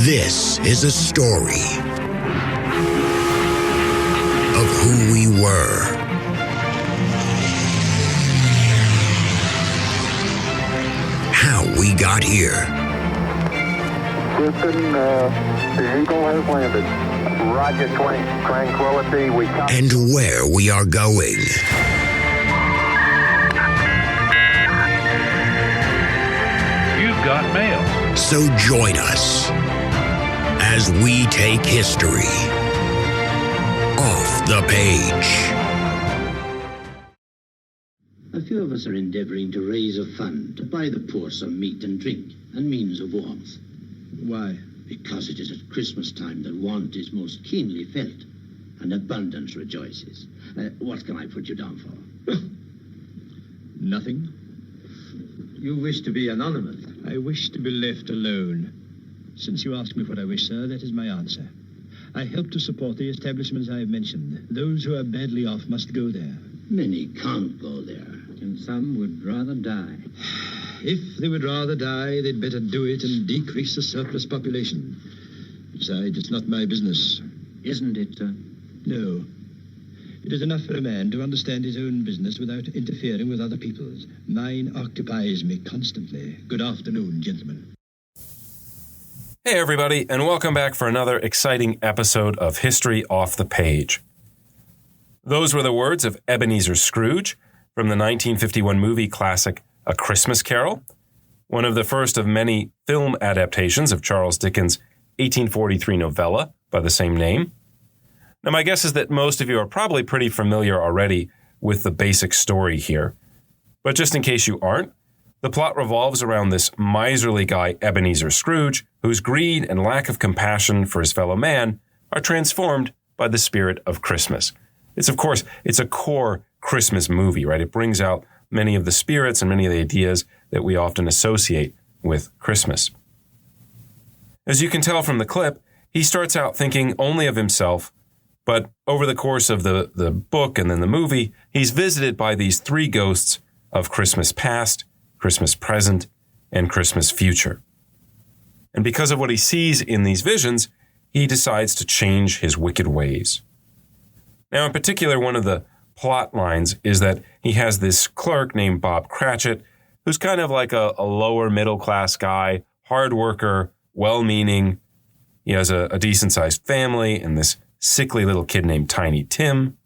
This is a story of who we were, how we got here. Houston, the Eagle has landed. Roger, Tranquility, we copy. And where we are going. You've got mail. So join us as we take history off the page. A few of us are endeavouring to raise a fund to buy the poor some meat and drink and means of warmth. Why? Because it is at Christmas time that want is most keenly felt and abundance rejoices. What can I put you down for? Nothing. You wish to be anonymous? I wish to be left alone. Since you ask me what I wish, sir, that is my answer. I help to support the establishments I have mentioned. Those who are badly off must go there. Many can't go there. And some would rather die. If they would rather die, they'd better do it and decrease the surplus population. Besides, it's not my business. Isn't it, sir? No. It is enough for a man to understand his own business without interfering with other people's. Mine occupies me constantly. Good afternoon, gentlemen. Hey, everybody, and welcome back for another exciting episode of History Off the Page. Those were the words of Ebenezer Scrooge from the 1951 movie classic A Christmas Carol, one of the first of many film adaptations of Charles Dickens' 1843 novella by the same name. Now, my guess is that most of you are probably pretty familiar already with the basic story here. But just in case you aren't, the plot revolves around this miserly guy, Ebenezer Scrooge, whose greed and lack of compassion for his fellow man are transformed by the spirit of Christmas. It's a core Christmas movie, right? It brings out many of the spirits and many of the ideas that we often associate with Christmas. As you can tell from the clip, he starts out thinking only of himself, but over the course of the book and then the movie, he's visited by these three ghosts of Christmas past, Christmas present, and Christmas future. And because of what he sees in these visions, he decides to change his wicked ways. Now, in particular, one of the plot lines is that he has this clerk named Bob Cratchit, who's kind of like a lower middle class guy, hard worker, well-meaning. He has a decent-sized family and this sickly little kid named Tiny Tim.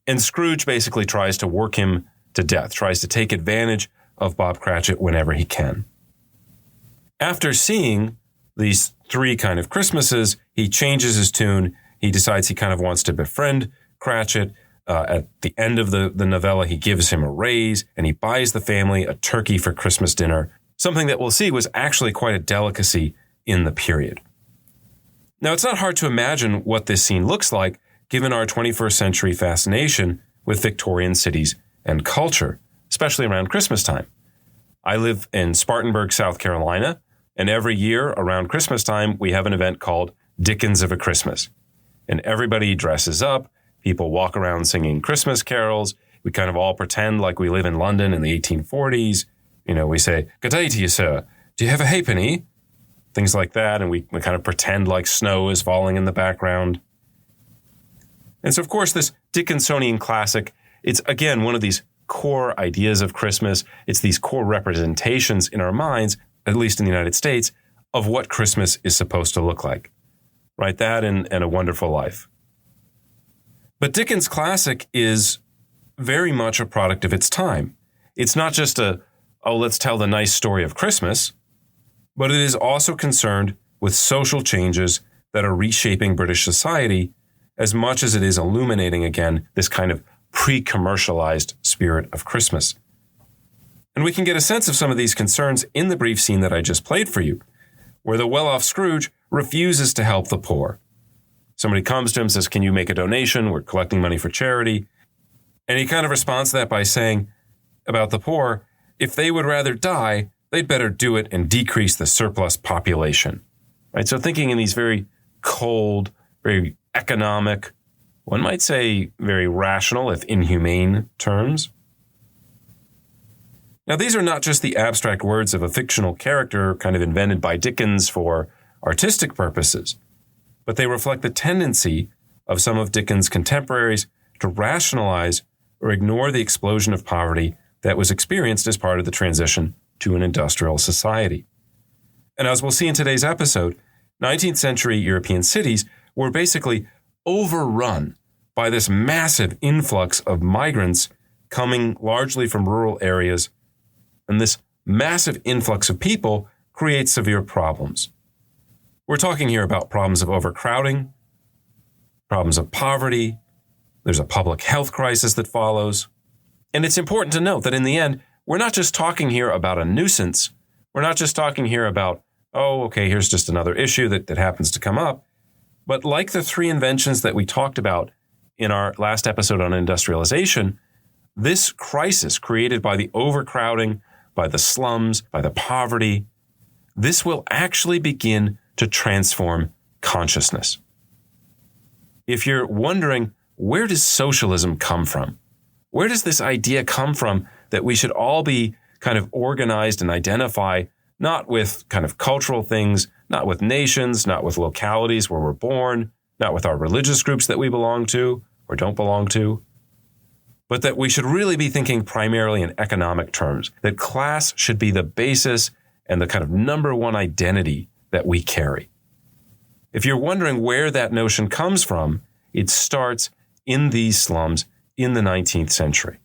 And Scrooge basically tries to work him to death, tries to take advantage of Bob Cratchit whenever he can. After seeing these three kind of Christmases, he changes his tune. He decides he kind of wants to befriend Cratchit. At the end of the novella, he gives him a raise and he buys the family a turkey for Christmas dinner, something that we'll see was actually quite a delicacy in the period. Now, it's not hard to imagine what this scene looks like given our 21st century fascination with Victorian cities and culture, especially around Christmas time. I live in Spartanburg, South Carolina, and every year around Christmas time, we have an event called Dickens of a Christmas. And everybody dresses up. People walk around singing Christmas carols. We kind of all pretend like we live in London in the 1840s. You know, we say, "Good day to you, sir. Do you have a halfpenny?" Things like that. And we kind of pretend like snow is falling in the background. And so, of course, this Dickensonian classic, it's, again, one of these core ideas of Christmas. It's these core representations in our minds, at least in the United States, of what Christmas is supposed to look like. Right? That and A Wonderful Life. But Dickens' classic is very much a product of its time. It's not just let's tell the nice story of Christmas, but it is also concerned with social changes that are reshaping British society as much as it is illuminating, again, this kind of pre-commercialized spirit of Christmas. And we can get a sense of some of these concerns in the brief scene that I just played for you, where the well-off Scrooge refuses to help the poor. Somebody comes to him and says, "Can you make a donation? We're collecting money for charity." And he kind of responds to that by saying about the poor, if they would rather die, they'd better do it and decrease the surplus population. Right? So thinking in these very cold, very economic, one might say very rational, if inhumane terms. Now, these are not just the abstract words of a fictional character kind of invented by Dickens for artistic purposes, but they reflect the tendency of some of Dickens' contemporaries to rationalize or ignore the explosion of poverty that was experienced as part of the transition to an industrial society. And as we'll see in today's episode, 19th century European cities were basically overrun by this massive influx of migrants coming largely from rural areas. And this massive influx of people creates severe problems. We're talking here about problems of overcrowding, problems of poverty. There's a public health crisis that follows. And it's important to note that in the end, we're not just talking here about a nuisance. We're not just talking here about, oh, okay, here's just another issue that happens to come up. But like the three inventions that we talked about in our last episode on industrialization, this crisis created by the overcrowding, by the slums, by the poverty, this will actually begin to transform consciousness. If you're wondering, where does socialism come from? Where does this idea come from that we should all be kind of organized and identify not with kind of cultural things, not with nations, not with localities where we're born, not with our religious groups that we belong to or don't belong to, but that we should really be thinking primarily in economic terms, that class should be the basis and the kind of number one identity that we carry. If you're wondering where that notion comes from, it starts in these slums in the 19th century.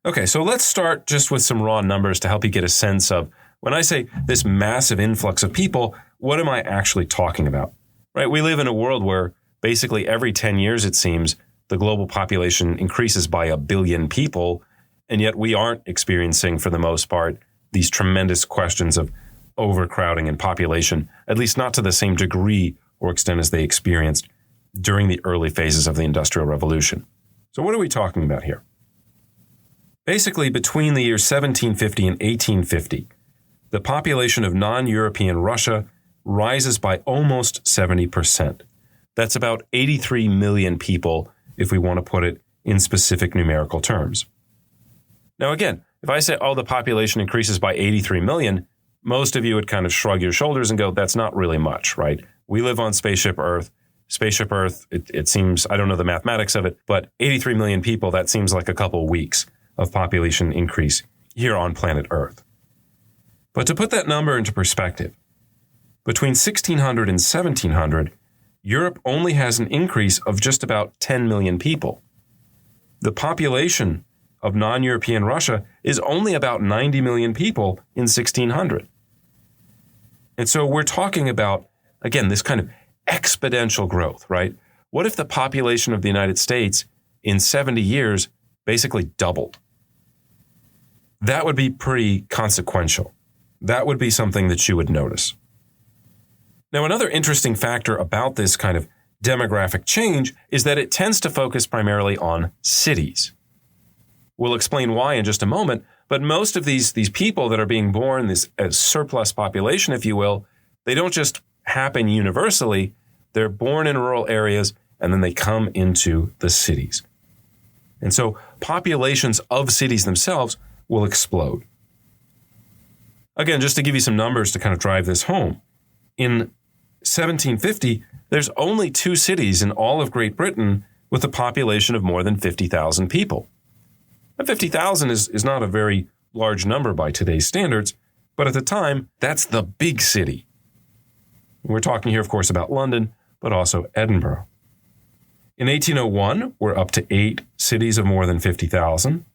Okay, so let's start just with some raw numbers to help you get a sense of, when I say this massive influx of people, what am I actually talking about? Right? We live in a world where basically every 10 years, it seems, the global population increases by 1 billion people, and yet we aren't experiencing, for the most part, these tremendous questions of overcrowding and population, at least not to the same degree or extent as they experienced during the early phases of the Industrial Revolution. So what are we talking about here? Basically, between the years 1750 and 1850, the population of non-European Russia rises by almost 70%. That's about 83 million people, if we want to put it in specific numerical terms. Now, again, if I say, oh, the population increases by 83 million, most of you would kind of shrug your shoulders and go, that's not really much, right? We live on Spaceship Earth. Spaceship Earth, it seems, I don't know the mathematics of it, but 83 million people, that seems like a couple of weeks of population increase here on planet Earth. But to put that number into perspective, between 1600 and 1700, Europe only has an increase of just about 10 million people. The population of non-European Russia is only about 90 million people in 1600. And so we're talking about, again, this kind of exponential growth, right? What if the population of the United States in 70 years basically doubled? That would be pretty consequential. That would be something that you would notice. Now, another interesting factor about this kind of demographic change is that it tends to focus primarily on cities. We'll explain why in just a moment, but most of these people that are being born, this surplus population, if you will, they don't just happen universally. They're born in rural areas and then they come into the cities. And so populations of cities themselves will explode. Again, just to give you some numbers to kind of drive this home, in 1750, there's only 2 cities in all of Great Britain with a population of more than 50,000 people. Now, 50,000 is not a very large number by today's standards, but at the time, that's the big city. We're talking here, of course, about London, but also Edinburgh. In 1801, we're up to 8 cities of more than 50,000.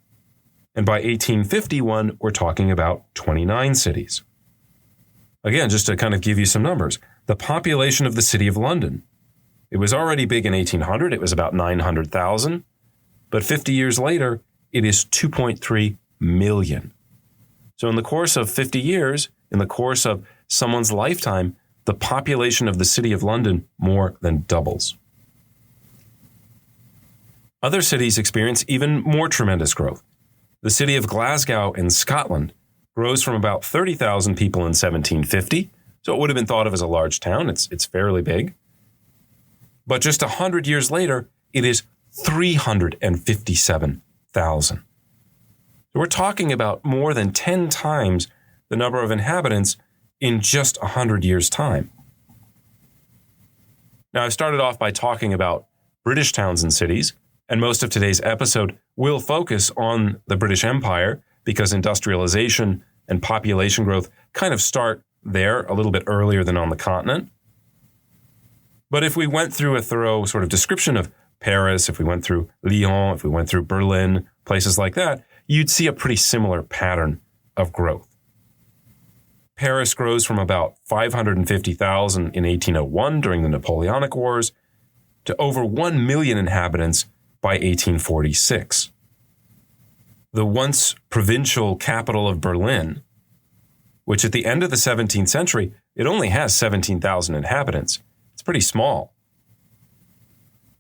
And by 1851, we're talking about 29 cities. Again, just to kind of give you some numbers, the population of the city of London, it was already big in 1800. It was about 900,000. But 50 years later, it is 2.3 million. So in the course of 50 years, in the course of someone's lifetime, the population of the city of London more than doubles. Other cities experience even more tremendous growth. The city of Glasgow in Scotland grows from about 30,000 people in 1750, so it would have been thought of as a large town. It's fairly big. But just 100 years later, it is 357,000. So we're talking about more than 10 times the number of inhabitants in just 100 years' time. Now, I started off by talking about British towns and cities, and most of today's episode will focus on the British Empire because industrialization and population growth kind of start there a little bit earlier than on the continent. But if we went through a thorough sort of description of Paris, if we went through Lyon, if we went through Berlin, places like that, you'd see a pretty similar pattern of growth. Paris grows from about 550,000 in 1801 during the Napoleonic Wars to over 1 million inhabitants by 1846. The once provincial capital of Berlin, which at the end of the 17th century, it only has 17,000 inhabitants. It's pretty small.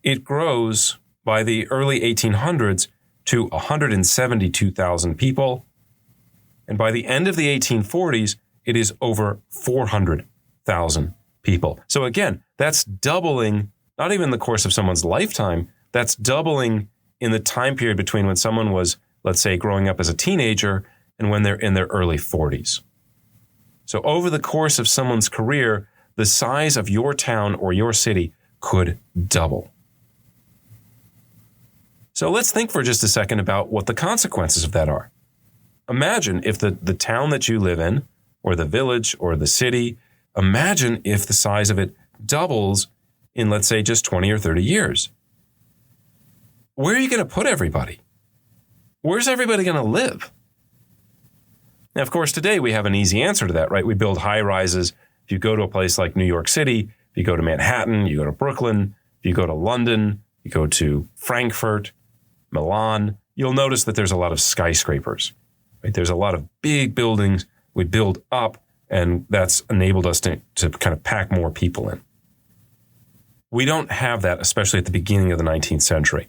It grows by the early 1800s to 172,000 people, and by the end of the 1840s, it is over 400,000 people. So again, that's doubling, not even in the course of someone's lifetime, that's doubling in the time period between when someone was, let's say, growing up as a teenager and when they're in their early 40s. So over the course of someone's career, the size of your town or your city could double. So let's think for just a second about what the consequences of that are. Imagine if the town that you live in, or the village, or the city, imagine if the size of it doubles in, let's say, just 20 or 30 years. Where are you going to put everybody? Where's everybody going to live? Now, of course, today we have an easy answer to that, right? We build high rises. If you go to a place like New York City, if you go to Manhattan, you go to Brooklyn, if you go to London, you go to Frankfurt, Milan, you'll notice that there's a lot of skyscrapers, right? There's a lot of big buildings we build up, and that's enabled us to kind of pack more people in. We don't have that, especially at the beginning of the 19th century.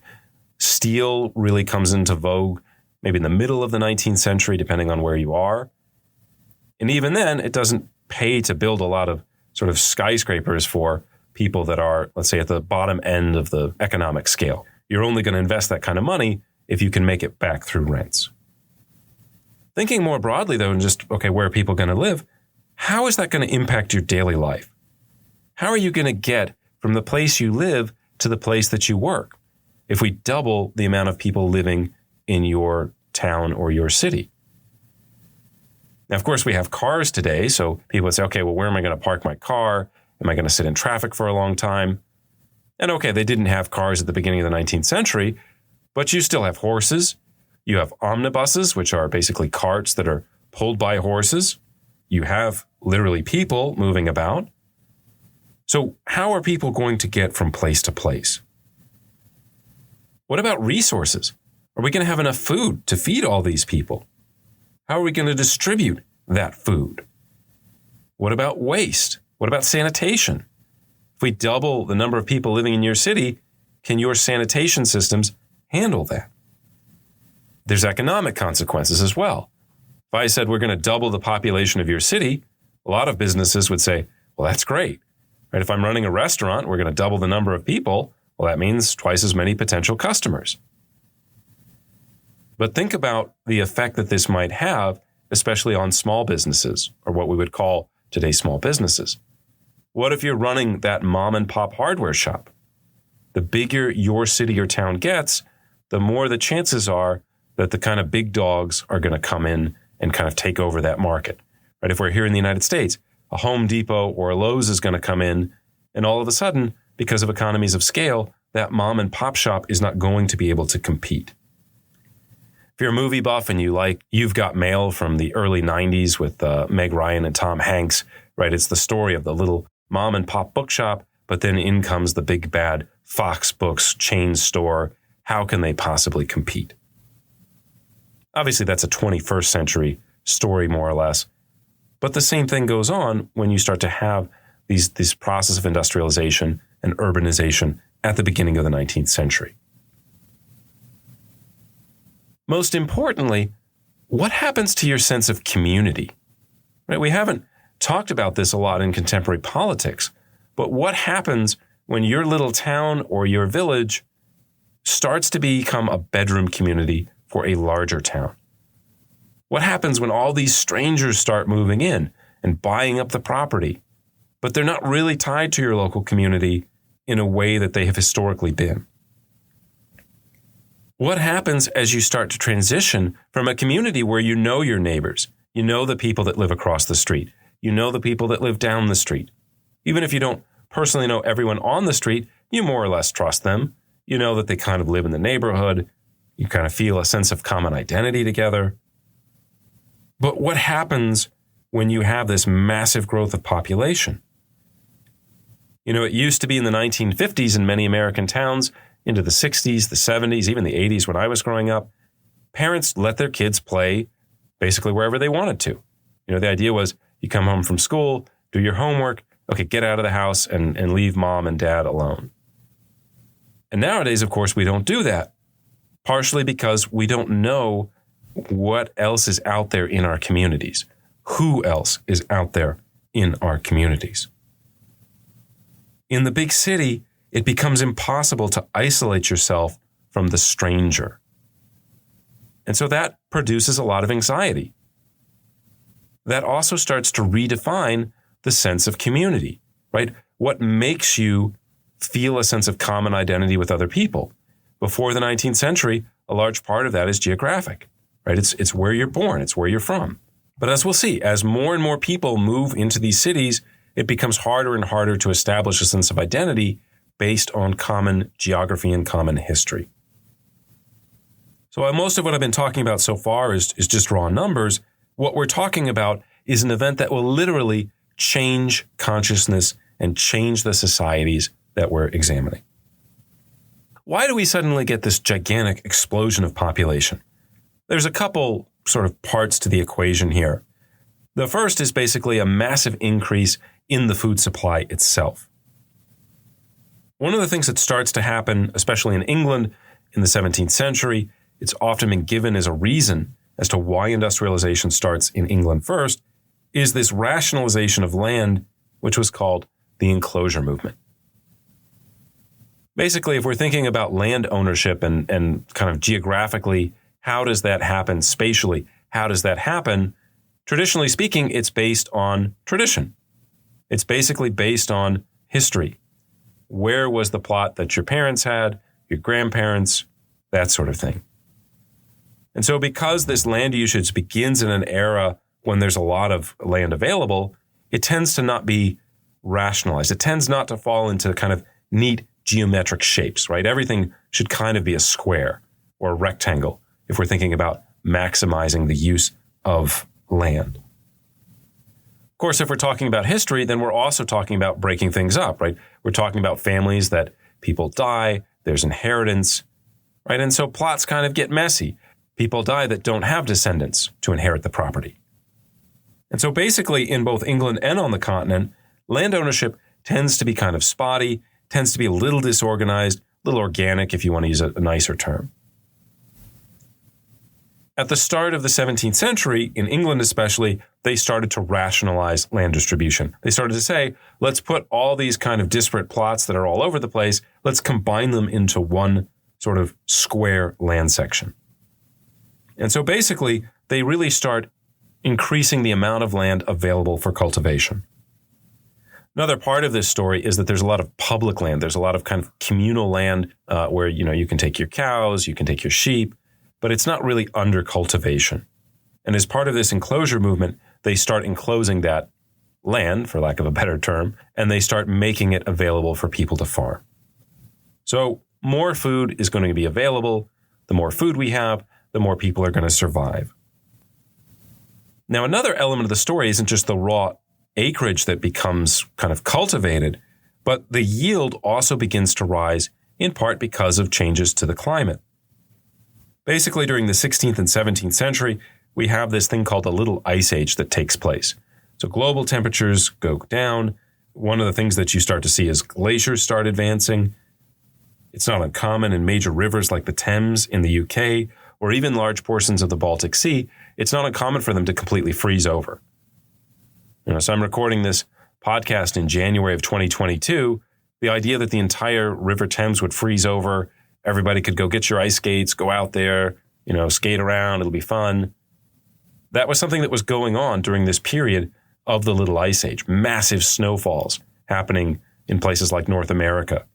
Steel really comes into vogue maybe in the middle of the 19th century, depending on where you are. And even then, it doesn't pay to build a lot of sort of skyscrapers for people that are, let's say, at the bottom end of the economic scale. You're only going to invest that kind of money if you can make it back through rents. Thinking more broadly, though, and just, okay, where are people going to live? How is that going to impact your daily life? How are you going to get from the place you live to the place that you work if we double the amount of people living in your town or your city? Now, of course, we have cars today, so people would say, okay, well, where am I going to park my car? Am I going to sit in traffic for a long time? And okay, they didn't have cars at the beginning of the 19th century, but you still have horses. You have omnibuses, which are basically carts that are pulled by horses. You have literally people moving about. So how are people going to get from place to place? What about resources? Are we going to have enough food to feed all these people? How are we going to distribute that food? What about waste? What about sanitation? If we double the number of people living in your city, can your sanitation systems handle that? There's economic consequences as well. If I said we're going to double the population of your city, a lot of businesses would say, well, that's great. Right? If I'm running a restaurant, we're going to double the number of people. Well, that means twice as many potential customers. But think about the effect that this might have, especially on small businesses, or what we would call today small businesses. What if you're running that mom and pop hardware shop? The bigger your city or town gets, the more the chances are that the kind of big dogs are going to come in and kind of take over that market. Right? If we're here in the United States, a Home Depot or a Lowe's is going to come in, and all of a sudden, because of economies of scale, that mom and pop shop is not going to be able to compete. If you're a movie buff and you like You've Got Mail from the early 90s with Meg Ryan and Tom Hanks, right? It's the story of the little mom and pop bookshop, but then in comes the big bad Fox Books chain store. How can they possibly compete? Obviously, that's a 21st century story, more or less. But the same thing goes on when you start to have this process of industrialization and urbanization at the beginning of the 19th century. Most importantly, what happens to your sense of community? Right? We haven't talked about this a lot in contemporary politics, but what happens when your little town or your village starts to become a bedroom community for a larger town? What happens when all these strangers start moving in and buying up the property, but they're not really tied to your local community in a way that they have historically been. What happens as you start to transition from a community where you know your neighbors, you know the people that live across the street, you know the people that live down the street? Even if you don't personally know everyone on the street, you more or less trust them. You know that they kind of live in the neighborhood. You kind of feel a sense of common identity together. But what happens when you have this massive growth of population? You know, it used to be in the 1950s in many American towns, into the 60s, the 70s, even the 80s when I was growing up, parents let their kids play basically wherever they wanted to. You know, the idea was you come home from school, do your homework, okay, get out of the house and leave mom and dad alone. And nowadays, of course, we don't do that, partially because we don't know what else is out there in our communities. Who else is out there in our communities? In the big city, it becomes impossible to isolate yourself from the stranger. And so that produces a lot of anxiety. That also starts to redefine the sense of community, right? What makes you feel a sense of common identity with other people? Before the 19th century, a large part of that is geographic, right? It's where you're born, it's where you're from. But as we'll see, as more and more people move into these cities, it becomes harder and harder to establish a sense of identity based on common geography and common history. So most of what I've been talking about so far is just raw numbers. What we're talking about is an event that will literally change consciousness and change the societies that we're examining. Why do we suddenly get this gigantic explosion of population? There's a couple sort of parts to the equation here. The first is basically a massive increase in the food supply itself. One of the things that starts to happen, especially in England in the 17th century, it's often been given as a reason as to why industrialization starts in England first, is this rationalization of land, which was called the enclosure movement. Basically, if we're thinking about land ownership and kind of geographically, how does that happen spatially? How does that happen? Traditionally speaking, it's based on tradition. It's basically based on history. Where was the plot that your parents had, your grandparents, that sort of thing. And so because this land usage begins in an era when there's a lot of land available, it tends to not be rationalized. It tends not to fall into kind of neat geometric shapes, right? Everything should kind of be a square or a rectangle if we're thinking about maximizing the use of land. Of course, if we're talking about history, then we're also talking about breaking things up, right? We're talking about families that people die, there's inheritance, right? And so plots kind of get messy. People die that don't have descendants to inherit the property. And so basically in both England and on the continent, land ownership tends to be kind of spotty, tends to be a little disorganized, a little organic if you want to use a nicer term. At the start of the 17th century, in England especially, they started to rationalize land distribution. They started to say, let's put all these kind of disparate plots that are all over the place, let's combine them into one sort of square land section. And so basically, they really start increasing the amount of land available for cultivation. Another part of this story is that there's a lot of public land. There's a lot of kind of communal land where, you can take your cows, you can take your sheep, but it's not really under cultivation. And as part of this enclosure movement, they start enclosing that land, for lack of a better term, and they start making it available for people to farm. So more food is going to be available. The more food we have, the more people are going to survive. Now, another element of the story isn't just the raw acreage that becomes kind of cultivated, but the yield also begins to rise, in part because of changes to the climate. Basically, during the 16th and 17th century, we have this thing called the Little Ice Age that takes place. So global temperatures go down. One of the things that you start to see is glaciers start advancing. It's not uncommon in major rivers like the Thames in the UK, or even large portions of the Baltic Sea. It's not uncommon for them to completely freeze over. So I'm recording this podcast in January of 2022. The idea that the entire River Thames would freeze over, everybody could go get your ice skates, go out there, skate around, it'll be fun. That was something that was going on during this period of the Little Ice Age, massive snowfalls happening in places like North America.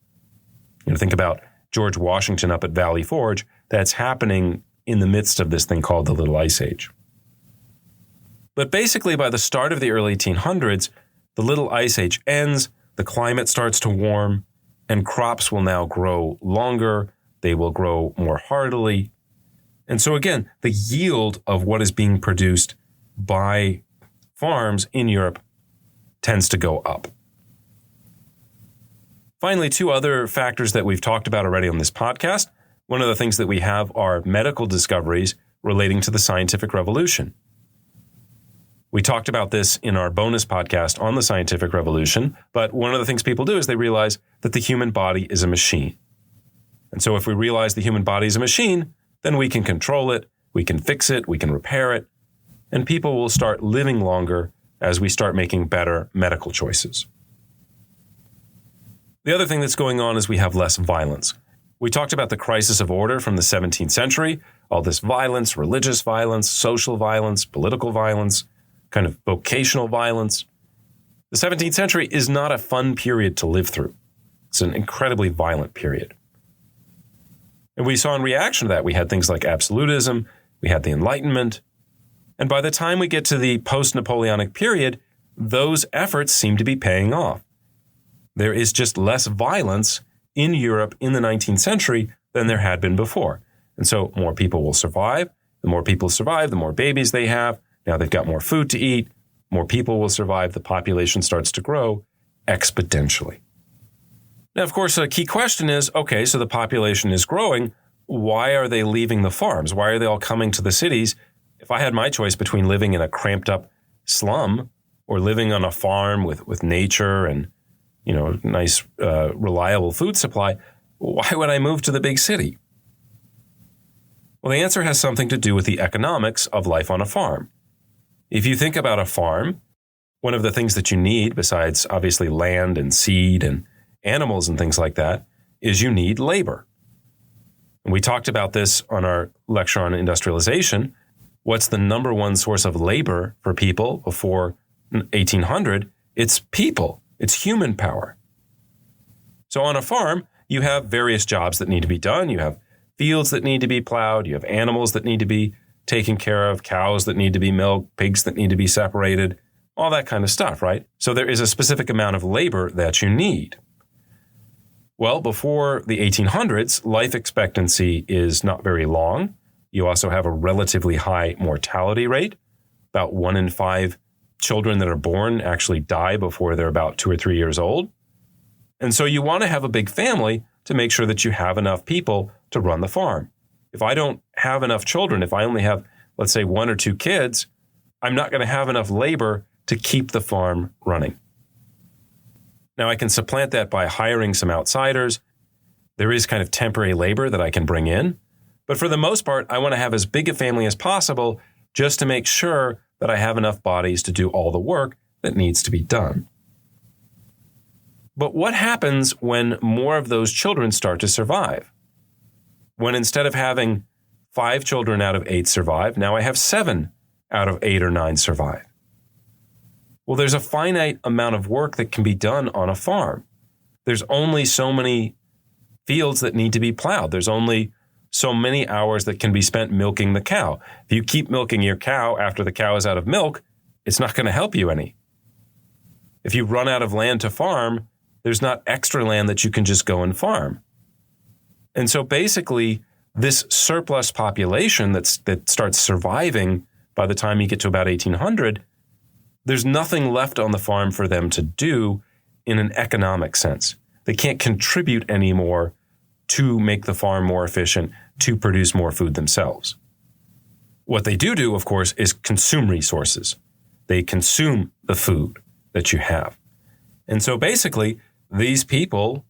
Think about George Washington up at Valley Forge. That's happening in the midst of this thing called the Little Ice Age. But basically, by the start of the early 1800s, the Little Ice Age ends, the climate starts to warm, and crops will now grow longer, they will grow more heartily. And so again, the yield of what is being produced by farms in Europe tends to go up. Finally, two other factors that we've talked about already on this podcast. One of the things that we have are medical discoveries relating to the scientific revolution. We talked about this in our bonus podcast on the scientific revolution, but one of the things people do is they realize that the human body is a machine. And so if we realize the human body is a machine, then we can control it, we can fix it, we can repair it, and people will start living longer as we start making better medical choices. The other thing that's going on is we have less violence. We talked about the crisis of order from the 17th century, all this violence, religious violence, social violence, political violence, kind of vocational violence. The 17th century is not a fun period to live through. It's an incredibly violent period. And we saw in reaction to that, we had things like absolutism, we had the Enlightenment, and by the time we get to the post-Napoleonic period, those efforts seem to be paying off. There is just less violence in Europe in the 19th century than there had been before. And so more people will survive. The more people survive, the more babies they have. Now they've got more food to eat. More people will survive. The population starts to grow exponentially. Now, of course, a key question is, okay, so the population is growing. Why are they leaving the farms? Why are they all coming to the cities? If I had my choice between living in a cramped up slum or living on a farm with nature and nice, reliable food supply, why would I move to the big city? Well, the answer has something to do with the economics of life on a farm. If you think about a farm, one of the things that you need, besides obviously land and seed and animals and things like that, is you need labor. And we talked about this on our lecture on industrialization. What's the number one source of labor for people before 1800? It's people. It's human power. So on a farm, you have various jobs that need to be done. You have fields that need to be plowed. You have animals that need to be taken care of, cows that need to be milked, pigs that need to be separated, all that kind of stuff, right? So there is a specific amount of labor that you need. Well, before the 1800s, life expectancy is not very long. You also have a relatively high mortality rate. About 1 in 5 children that are born actually die before they're about 2 or 3 years old. And so you want to have a big family to make sure that you have enough people to run the farm. If I don't have enough children, if I only have, let's say, 1 or 2 kids, I'm not going to have enough labor to keep the farm running. Now, I can supplant that by hiring some outsiders. There is kind of temporary labor that I can bring in. But for the most part, I want to have as big a family as possible just to make sure that I have enough bodies to do all the work that needs to be done. But what happens when more of those children start to survive? When instead of having 5 children out of 8 survive, now I have 7 out of 8 or 9 survive. Well, there's a finite amount of work that can be done on a farm. There's only so many fields that need to be plowed. There's only so many hours that can be spent milking the cow. If you keep milking your cow after the cow is out of milk, it's not going to help you any. If you run out of land to farm, there's not extra land that you can just go and farm. And so basically, this surplus population that starts surviving by the time you get to about 1800, there's nothing left on the farm for them to do in an economic sense. They can't contribute anymore to make the farm more efficient, to produce more food themselves. What they do, of course, is consume resources. They consume the food that you have. And so basically, these people,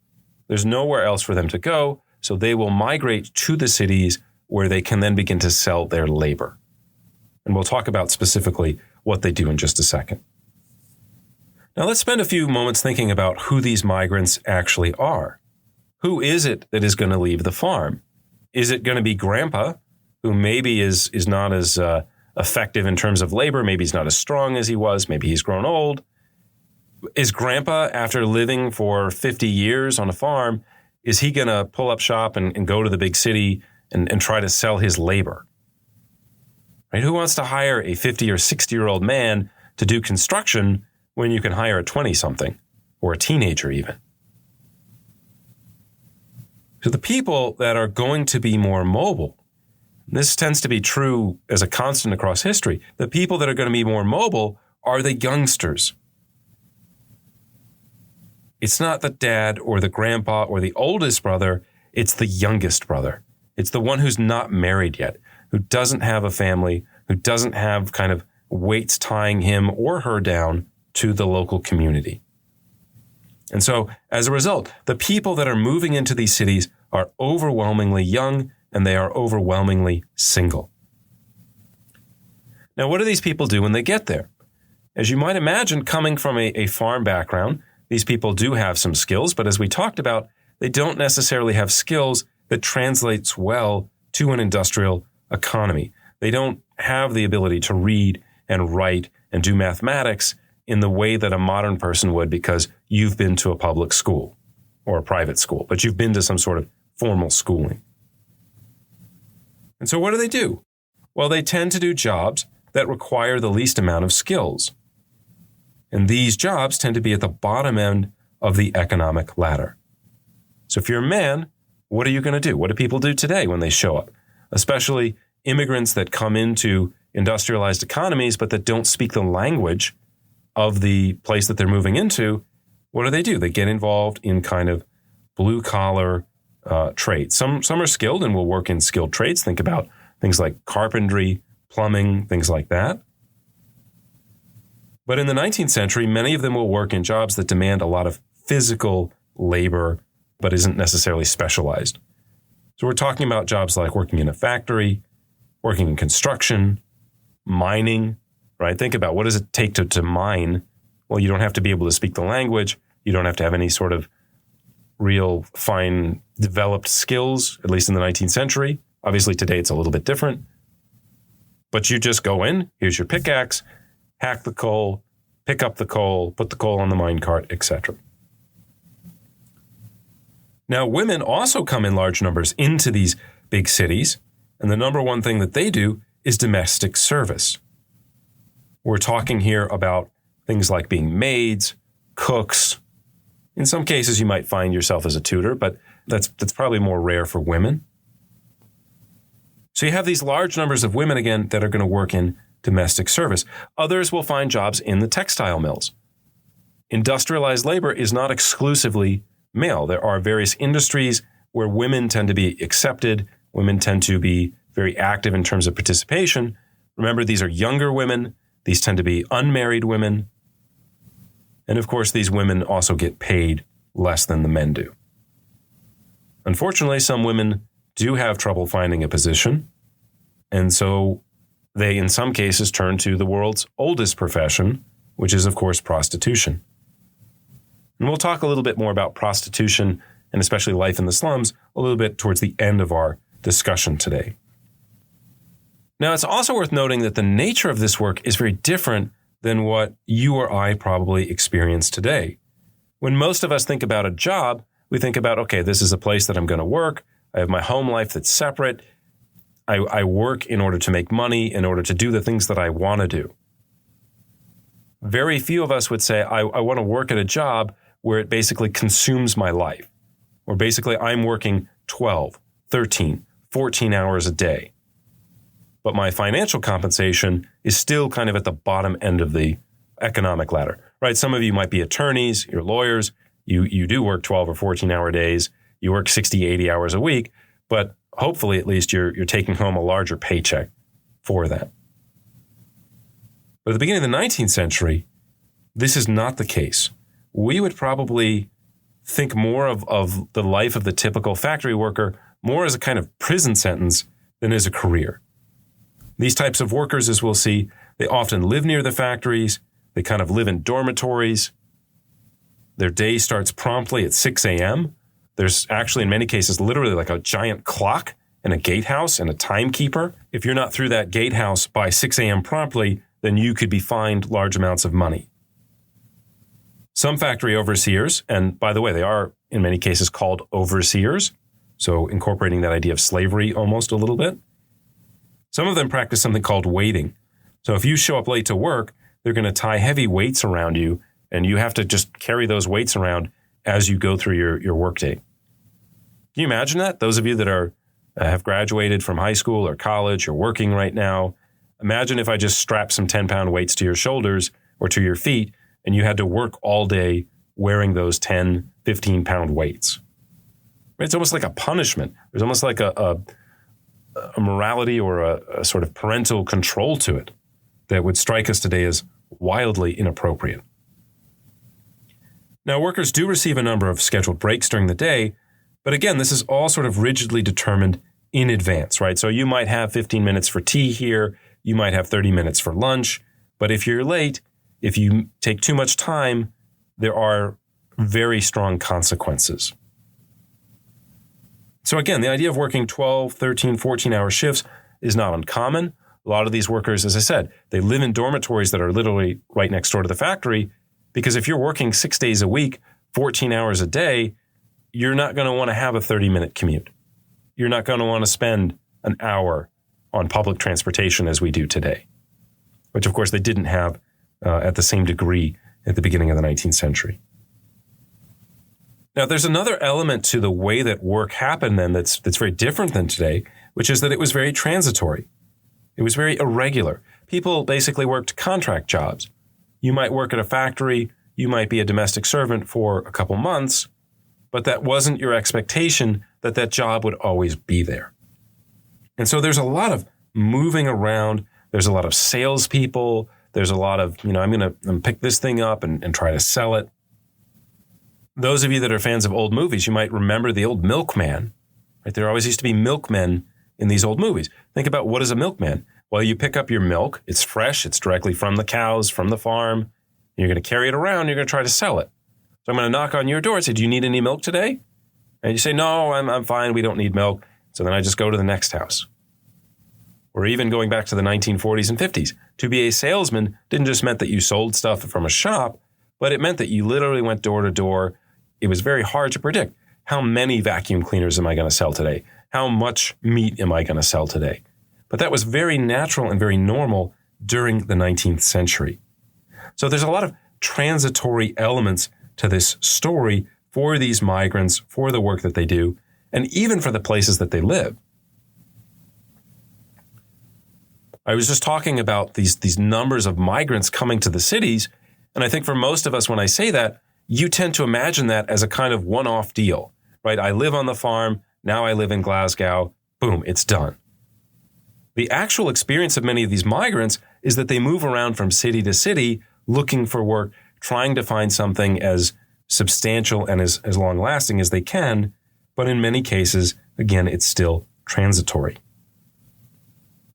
there's nowhere else for them to go, so they will migrate to the cities where they can then begin to sell their labor. And we'll talk about specifically what they do in just a second. Now let's spend a few moments thinking about who these migrants actually are. Who is it that is going to leave the farm? Is it going to be Grandpa, who maybe is not as effective in terms of labor. Maybe he's not as strong as he was. Maybe he's grown old. Is Grandpa, after living for 50 years on a farm, is he going to pull up shop and go to the big city and try to sell his labor? Right? Who wants to hire a 50 or 60-year-old man to do construction when you can hire a 20-something or a teenager even? So the people that are going to be more mobile, this tends to be true as a constant across history, the people that are going to be more mobile are the youngsters. It's not the dad or the grandpa or the oldest brother, it's the youngest brother. It's the one who's not married yet, who doesn't have a family, who doesn't have kind of weights tying him or her down to the local community. And so, as a result, the people that are moving into these cities are overwhelmingly young and they are overwhelmingly single. Now, what do these people do when they get there? As you might imagine, coming from a farm background, these people do have some skills, but as we talked about, they don't necessarily have skills that translates well to an industrial economy. They don't have the ability to read and write and do mathematics in the way that a modern person would because you've been to a public school or a private school, but you've been to some sort of formal schooling. And so what do? Well, they tend to do jobs that require the least amount of skills. And these jobs tend to be at the bottom end of the economic ladder. So if you're a man, what are you going to do? What do people do today when they show up? Especially immigrants that come into industrialized economies, but that don't speak the language of the place that they're moving into. What do? They get involved in kind of blue-collar trades. Some are skilled and will work in skilled trades. Think about things like carpentry, plumbing, things like that. But in the 19th century, many of them will work in jobs that demand a lot of physical labor, but isn't necessarily specialized. So we're talking about jobs like working in a factory, working in construction, mining, right? Think about what does it take to mine? Well, you don't have to be able to speak the language. You don't have to have any sort of real fine developed skills, at least in the 19th century. Obviously, today it's a little bit different. But you just go in, here's your pickaxe, hack the coal, pick up the coal, put the coal on the mine cart, etc. Now, women also come in large numbers into these big cities, and the number one thing that they do is domestic service. We're talking here about things like being maids, cooks. In some cases, you might find yourself as a tutor, but that's probably more rare for women. So you have these large numbers of women, again, that are going to work in domestic service. Others will find jobs in the textile mills. Industrialized labor is not exclusively male. There are various industries where women tend to be accepted. Women tend to be very active in terms of participation. Remember, these are younger women. These tend to be unmarried women. And of course, these women also get paid less than the men do. Unfortunately, some women do have trouble finding a position. And so they, in some cases, turn to the world's oldest profession, which is, of course, prostitution. And we'll talk a little bit more about prostitution and especially life in the slums a little bit towards the end of our discussion today. Now, it's also worth noting that the nature of this work is very different than what you or I probably experience today. When most of us think about a job, we think about, okay, this is a place that I'm going to work. I have my home life that's separate. I work in order to make money, in order to do the things that I want to do. Very few of us would say, I want to work at a job where it basically consumes my life, where basically I'm working 12, 13, 14 hours a day. But my financial compensation is still kind of at the bottom end of the economic ladder, right? Some of you might be attorneys, you're lawyers, you do work 12 or 14 hour days, you work 60, 80 hours a week, but hopefully at least you're taking home a larger paycheck for that. But at the beginning of the 19th century, this is not the case. We would probably think more of the life of the typical factory worker more as a kind of prison sentence than as a career. These types of workers, as we'll see, they often live near the factories. They kind of live in dormitories. Their day starts promptly at 6 a.m. There's actually, in many cases, literally like a giant clock and a gatehouse and a timekeeper. If you're not through that gatehouse by 6 a.m. promptly, then you could be fined large amounts of money. Some factory overseers, and by the way, they are in many cases called overseers, so incorporating that idea of slavery almost a little bit. Some of them practice something called waiting. So if you show up late to work, they're going to tie heavy weights around you, and you have to just carry those weights around as you go through your workday. Can you imagine that? Those of you that are have graduated from high school or college, you're working right now. Imagine if I just strapped some 10-pound weights to your shoulders or to your feet, and you had to work all day wearing those 10, 15-pound weights. It's almost like a punishment. There's almost like a morality or a sort of parental control to it that would strike us today as wildly inappropriate. Now, workers do receive a number of scheduled breaks during the day, but again, this is all sort of rigidly determined in advance, right? So you might have 15 minutes for tea here, you might have 30 minutes for lunch, but if you're late, if you take too much time, there are very strong consequences. So again, the idea of working 12, 13, 14-hour shifts is not uncommon. A lot of these workers, as I said, they live in dormitories that are literally right next door to the factory, because if you're working 6 days a week, 14 hours a day, you're not going to want to have a 30-minute commute. You're not going to want to spend an hour on public transportation as we do today, which of course they didn't have at the same degree at the beginning of the 19th century. Now, there's another element to the way that work happened then that's very different than today, which is that it was very transitory. It was very irregular. People basically worked contract jobs. You might work at a factory, you might be a domestic servant for a couple months, but that wasn't your expectation that that job would always be there. And so there's a lot of moving around. There's a lot of salespeople. There's a lot of, I'm going to pick this thing up and try to sell it. Those of you that are fans of old movies, you might remember the old milkman. Right? There always used to be milkmen in these old movies. Think about, what is a milkman? Well, you pick up your milk. It's fresh. It's directly from the cows, from the farm. You're going to carry it around. You're going to try to sell it. So I'm going to knock on your door and say, do you need any milk today? And you say, no, I'm fine. We don't need milk. So then I just go to the next house. Or even going back to the 1940s and 50s. To be a salesman didn't just mean that you sold stuff from a shop, but it meant that you literally went door to door. It was very hard to predict. How many vacuum cleaners am I going to sell today? How much meat am I going to sell today? But that was very natural and very normal during the 19th century. So there's a lot of transitory elements to this story for these migrants, for the work that they do, and even for the places that they live. I was just talking about these numbers of migrants coming to the cities, and I think for most of us, when I say that, you tend to imagine that as a kind of one-off deal, right? I live on the farm, now I live in Glasgow, boom, it's done. The actual experience of many of these migrants is that they move around from city to city looking for work, trying to find something as substantial and as long-lasting as they can, but in many cases, again, it's still transitory.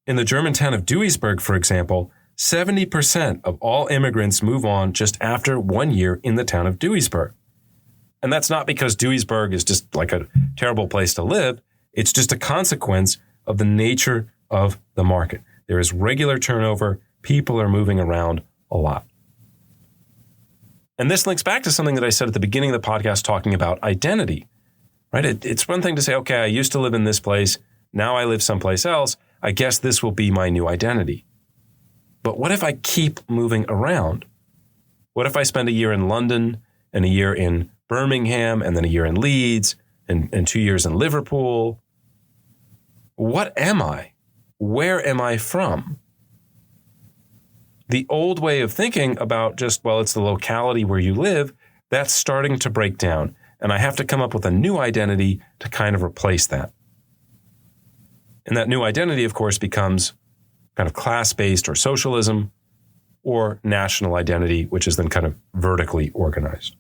In the German town of Duisburg, for example, 70% of all immigrants move on just after 1 year in the town of Duisburg. And that's not because Duisburg is just like a terrible place to live. It's just a consequence of the nature of the market. There is regular turnover. People are moving around a lot. And this links back to something that I said at the beginning of the podcast talking about identity, right? It's one thing to say, okay, I used to live in this place. Now I live someplace else. I guess this will be my new identity. But what if I keep moving around? What if I spend a year in London and a year in Birmingham and then a year in Leeds and 2 years in Liverpool? What am I? Where am I from? The old way of thinking about just, well, it's the locality where you live, that's starting to break down. And I have to come up with a new identity to kind of replace that. And that new identity, of course, becomes kind of class-based or socialism, or national identity, which is then kind of vertically organized.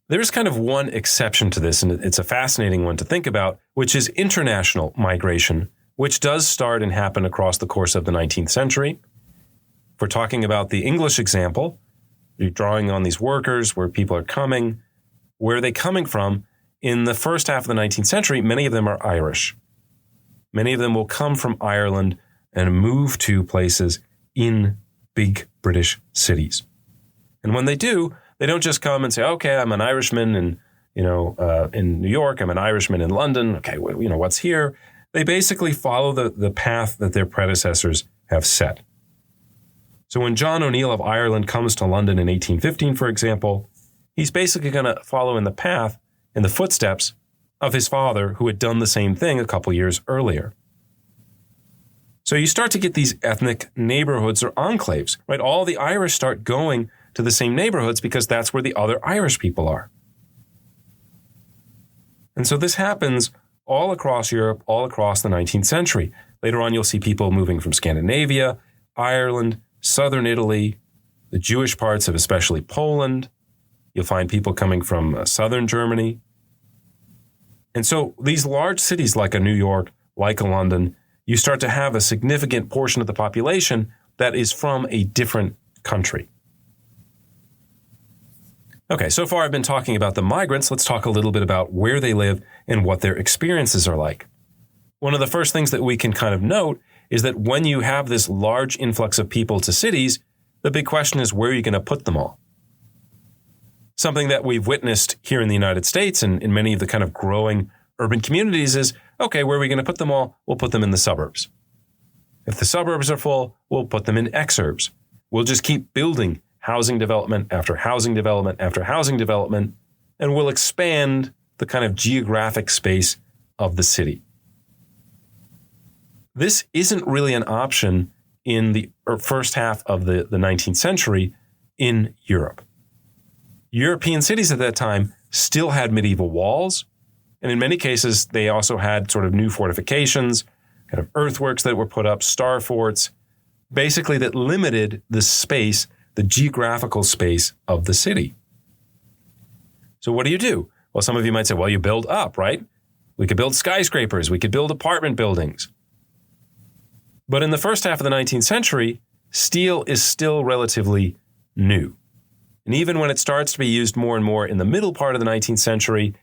There's kind of one exception to this, and it's a fascinating one to think about, which is international migration, which does start and happen across the course of the 19th century. If we're talking about the English example, you're drawing on these workers, where people are coming. Where are they coming from? in the first half of the 19th century, many of them are Irish. Many of them will come from Ireland and move to places in big British cities. And when they do, they don't just come and say, okay, I'm an Irishman in New York, I'm an Irishman in London. Okay, what's here? They basically follow the path that their predecessors have set. So when John O'Neill of Ireland comes to London in 1815, for example, he's basically going to follow in the footsteps of his father, who had done the same thing a couple years earlier. So you start to get these ethnic neighborhoods or enclaves, right? All the Irish start going to the same neighborhoods because that's where the other Irish people are. And so this happens all across Europe, all across the 19th century. Later on, you'll see people moving from Scandinavia, Ireland, southern Italy, the Jewish parts of especially Poland. You'll find people coming from southern Germany. And so these large cities like a New York, like a London, you start to have a significant portion of the population that is from a different country. Okay, so far I've been talking about the migrants. Let's talk a little bit about where they live and what their experiences are like. One of the first things that we can kind of note is that when you have this large influx of people to cities, the big question is, where are you going to put them all? Something that we've witnessed here in the United States and in many of the kind of growing urban communities is, okay, where are we going to put them all? We'll put them in the suburbs. If the suburbs are full, we'll put them in exurbs. We'll just keep building housing development after housing development after housing development, and we'll expand the kind of geographic space of the city. This isn't really an option in the first half of the 19th century in Europe. European cities at that time still had medieval walls, and in many cases, they also had sort of new fortifications, kind of earthworks that were put up, star forts, basically that limited the space, the geographical space of the city. So what do? Well, some of you might say, well, you build up, right? We could build skyscrapers. We could build apartment buildings. But in the first half of the 19th century, steel is still relatively new. And even when it starts to be used more and more in the middle part of the 19th century,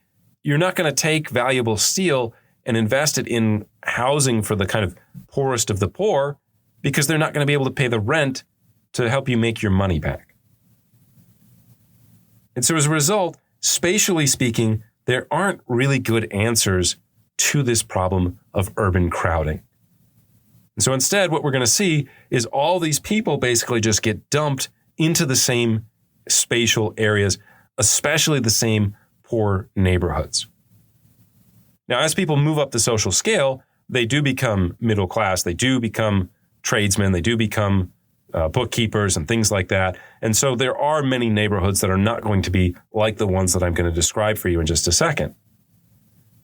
you're not going to take valuable steel and invest it in housing for the kind of poorest of the poor, because they're not going to be able to pay the rent to help you make your money back. And so as a result, spatially speaking, there aren't really good answers to this problem of urban crowding. And so instead, what we're going to see is all these people basically just get dumped into the same spatial areas, especially the same poor neighborhoods. Now, as people move up the social scale, they do become middle class, they do become tradesmen, they do become bookkeepers and things like that. And so there are many neighborhoods that are not going to be like the ones that I'm going to describe for you in just a second.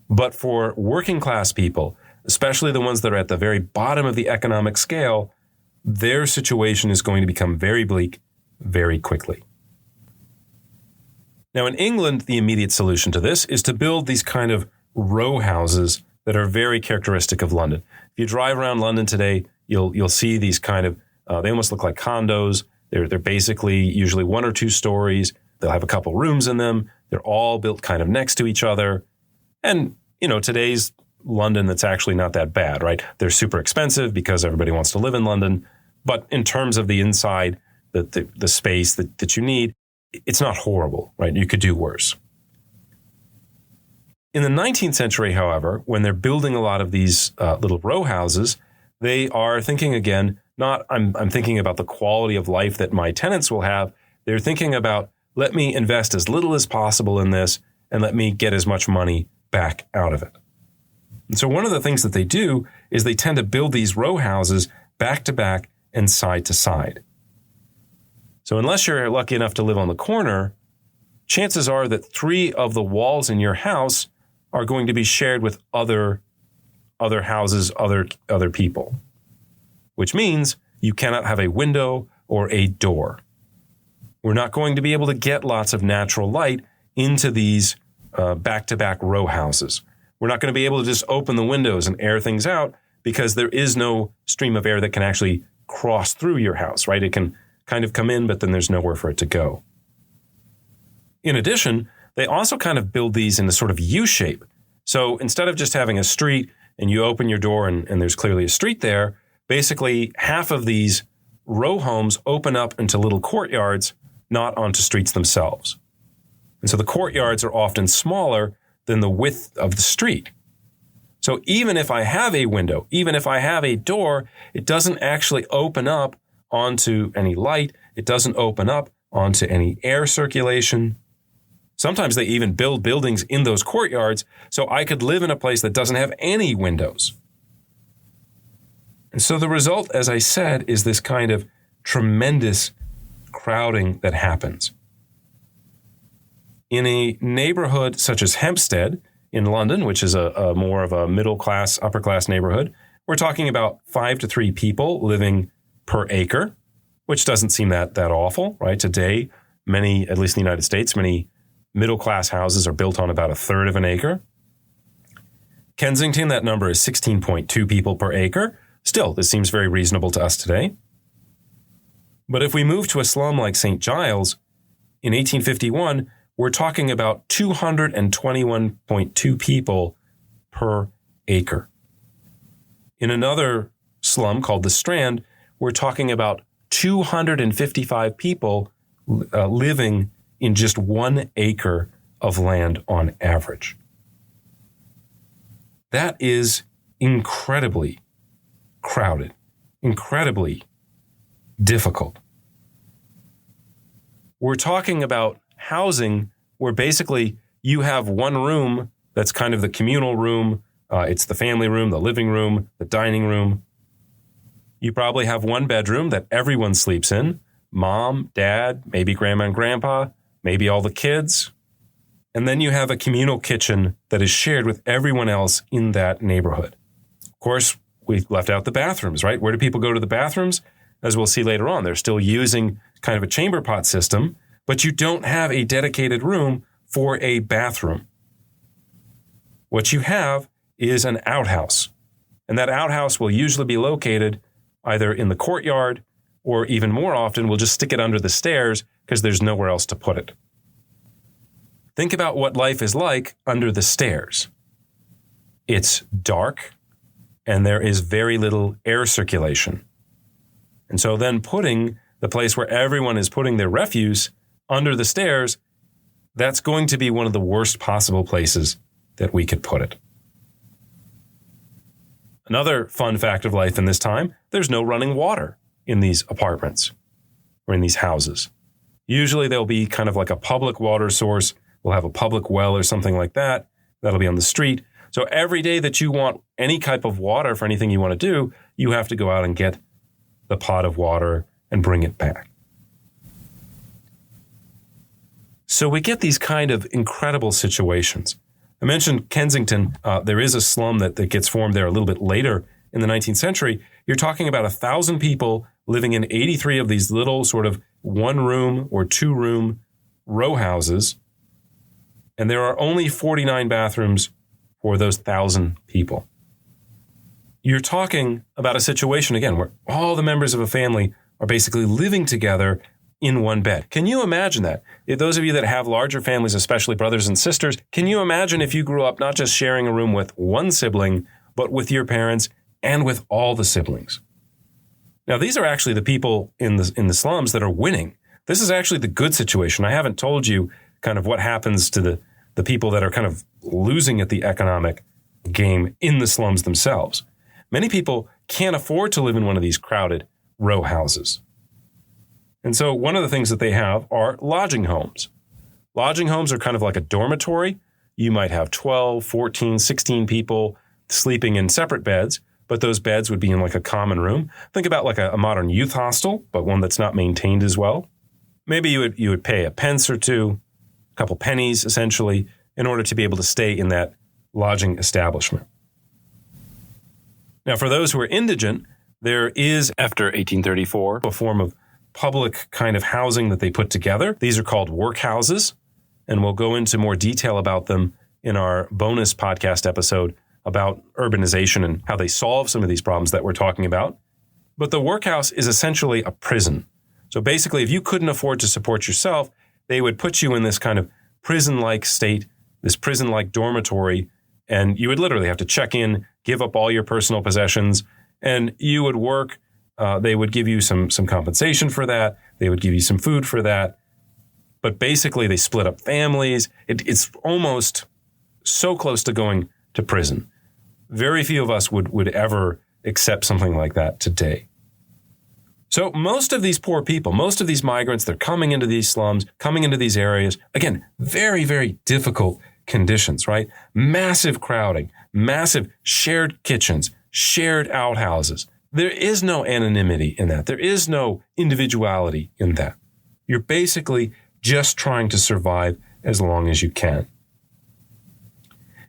But for working class people, especially the ones that are at the very bottom of the economic scale, their situation is going to become very bleak very quickly. Now, in England, the immediate solution to this is to build these kind of row houses that are very characteristic of London. If you drive around London today, you'll see these kind of, they almost look like condos. They're basically usually 1 or 2 stories. They'll have a couple rooms in them. They're all built kind of next to each other. And, today's London, that's actually not that bad, right? They're super expensive because everybody wants to live in London. But in terms of the inside, the space that you need, it's not horrible, right? You could do worse. In the 19th century, however, when they're building a lot of these little row houses, they are thinking again, not I'm thinking about the quality of life that my tenants will have. They're thinking about, let me invest as little as possible in this and let me get as much money back out of it. And so one of the things that they do is they tend to build these row houses back to back and side to side. So unless you're lucky enough to live on the corner, chances are that 3 of the walls in your house are going to be shared with other houses, other people, which means you cannot have a window or a door. We're not going to be able to get lots of natural light into these back-to-back row houses. We're not going to be able to just open the windows and air things out because there is no stream of air that can actually cross through your house, right? It can kind of come in, but then there's nowhere for it to go. In addition, they also kind of build these in a sort of U shape. So instead of just having a street and you open your door and there's clearly a street there, basically half of these row homes open up into little courtyards, not onto streets themselves. And so the courtyards are often smaller than the width of the street. So even if I have a window, even if I have a door, it doesn't actually open up onto any light. It doesn't open up onto any air circulation. Sometimes they even build buildings in those courtyards so I could live in a place that doesn't have any windows. And so the result, as I said, is this kind of tremendous crowding that happens. In a neighborhood such as Hampstead in London, which is a more of a middle class, upper class neighborhood, we're talking about 5 to 3 people living per acre, which doesn't seem that awful, right? Today, many, at least in the United States, many middle class houses are built on about 1/3 of an acre. Kensington, that number is 16.2 people per acre. Still, this seems very reasonable to us today. But if we move to a slum like St. Giles, in 1851, we're talking about 221.2 people per acre. In another slum called the Strand, we're talking about 255 people living in just 1 acre of land on average. That is incredibly crowded, incredibly difficult. We're talking about housing where basically you have one room that's kind of the communal room. It's the family room, the living room, the dining room. You probably have one bedroom that everyone sleeps in. Mom, dad, maybe grandma and grandpa, maybe all the kids. And then you have a communal kitchen that is shared with everyone else in that neighborhood. Of course, we left out the bathrooms, right? Where do people go to the bathrooms? As we'll see later on, they're still using kind of a chamber pot system, but you don't have a dedicated room for a bathroom. What you have is an outhouse, and that outhouse will usually be located either in the courtyard or even more often, we'll just stick it under the stairs because there's nowhere else to put it. Think about what life is like under the stairs. It's dark, and there is very little air circulation. And so then putting the place where everyone is putting their refuse under the stairs, that's going to be one of the worst possible places that we could put it. Another fun fact of life in this time, there's no running water in these apartments or in these houses. Usually there'll be kind of like a public water source. We'll have a public well or something like that. That'll be on the street. So every day that you want any type of water for anything you want to do, you have to go out and get the pot of water and bring it back. So we get these kind of incredible situations. I mentioned Kensington. There is a slum that gets formed there a little bit later in the 19th century. You're talking about 1,000 people living in 83 of these little sort of 1-room or 2-room row houses. And there are only 49 bathrooms for those 1,000 people. You're talking about a situation, again, where all the members of a family are basically living together in one bed. Can you imagine that? If those of you that have larger families, especially brothers and sisters, can you imagine if you grew up not just sharing a room with one sibling, but with your parents and with all the siblings? Now, these are actually the people in the slums that are winning. This is actually the good situation. I haven't told you kind of what happens to the people that are kind of losing at the economic game in the slums themselves. Many people can't afford to live in one of these crowded row houses. And so one of the things that they have are lodging homes. Lodging homes are kind of like a dormitory. You might have 12, 14, 16 people sleeping in separate beds, but those beds would be in like a common room. Think about like a modern youth hostel, but one that's not maintained as well. Maybe you would pay a pence or two, a couple pennies essentially, in order to be able to stay in that lodging establishment. Now, for those who are indigent, there is, after 1834, a form of public kind of housing that they put together. These are called workhouses, and we'll go into more detail about them in our bonus podcast episode about urbanization and how they solve some of these problems that we're talking about. But the workhouse is essentially a prison. So basically, if you couldn't afford to support yourself, they would put you in this kind of prison-like state, this prison-like dormitory, and you would literally have to check in, give up all your personal possessions, and you would work. They would give you some compensation for that. They would give you some food for that. But basically, they split up families. It's almost so close to going to prison. Very few of us would ever accept something like that today. So most of these poor people, most of these migrants, they're coming into these slums, coming into these areas. Again, very, very difficult conditions, right? Massive crowding, massive shared kitchens, shared outhouses. There is no anonymity in that. There is no individuality in that. You're basically just trying to survive as long as you can.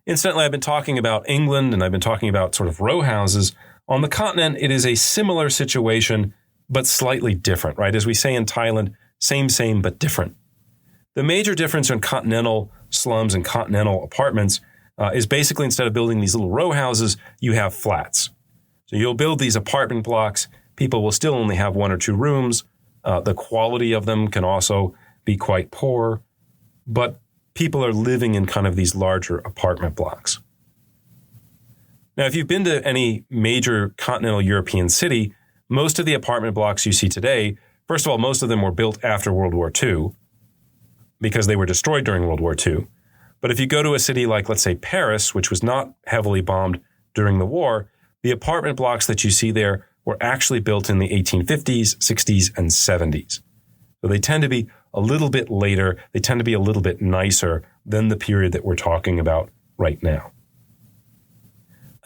Incidentally, I've been talking about England and I've been talking about sort of row houses. On the continent, it is a similar situation, but slightly different, right? As we say in Thailand, same, but different. The major difference in continental slums and continental apartments is basically instead of building these little row houses, you have flats. So you'll build these apartment blocks. People will still only have 1 or 2 rooms. The quality of them can also be quite poor, but people are living in kind of these larger apartment blocks. Now, if you've been to any major continental European city, most of the apartment blocks you see today, first of all, most of them were built after World War II because they were destroyed during World War II. But if you go to a city like, let's say, Paris, which was not heavily bombed during the war, the apartment blocks that you see there were actually built in the 1850s, 60s, and 70s. So they tend to be a little bit later. They tend to be a little bit nicer than the period that we're talking about right now.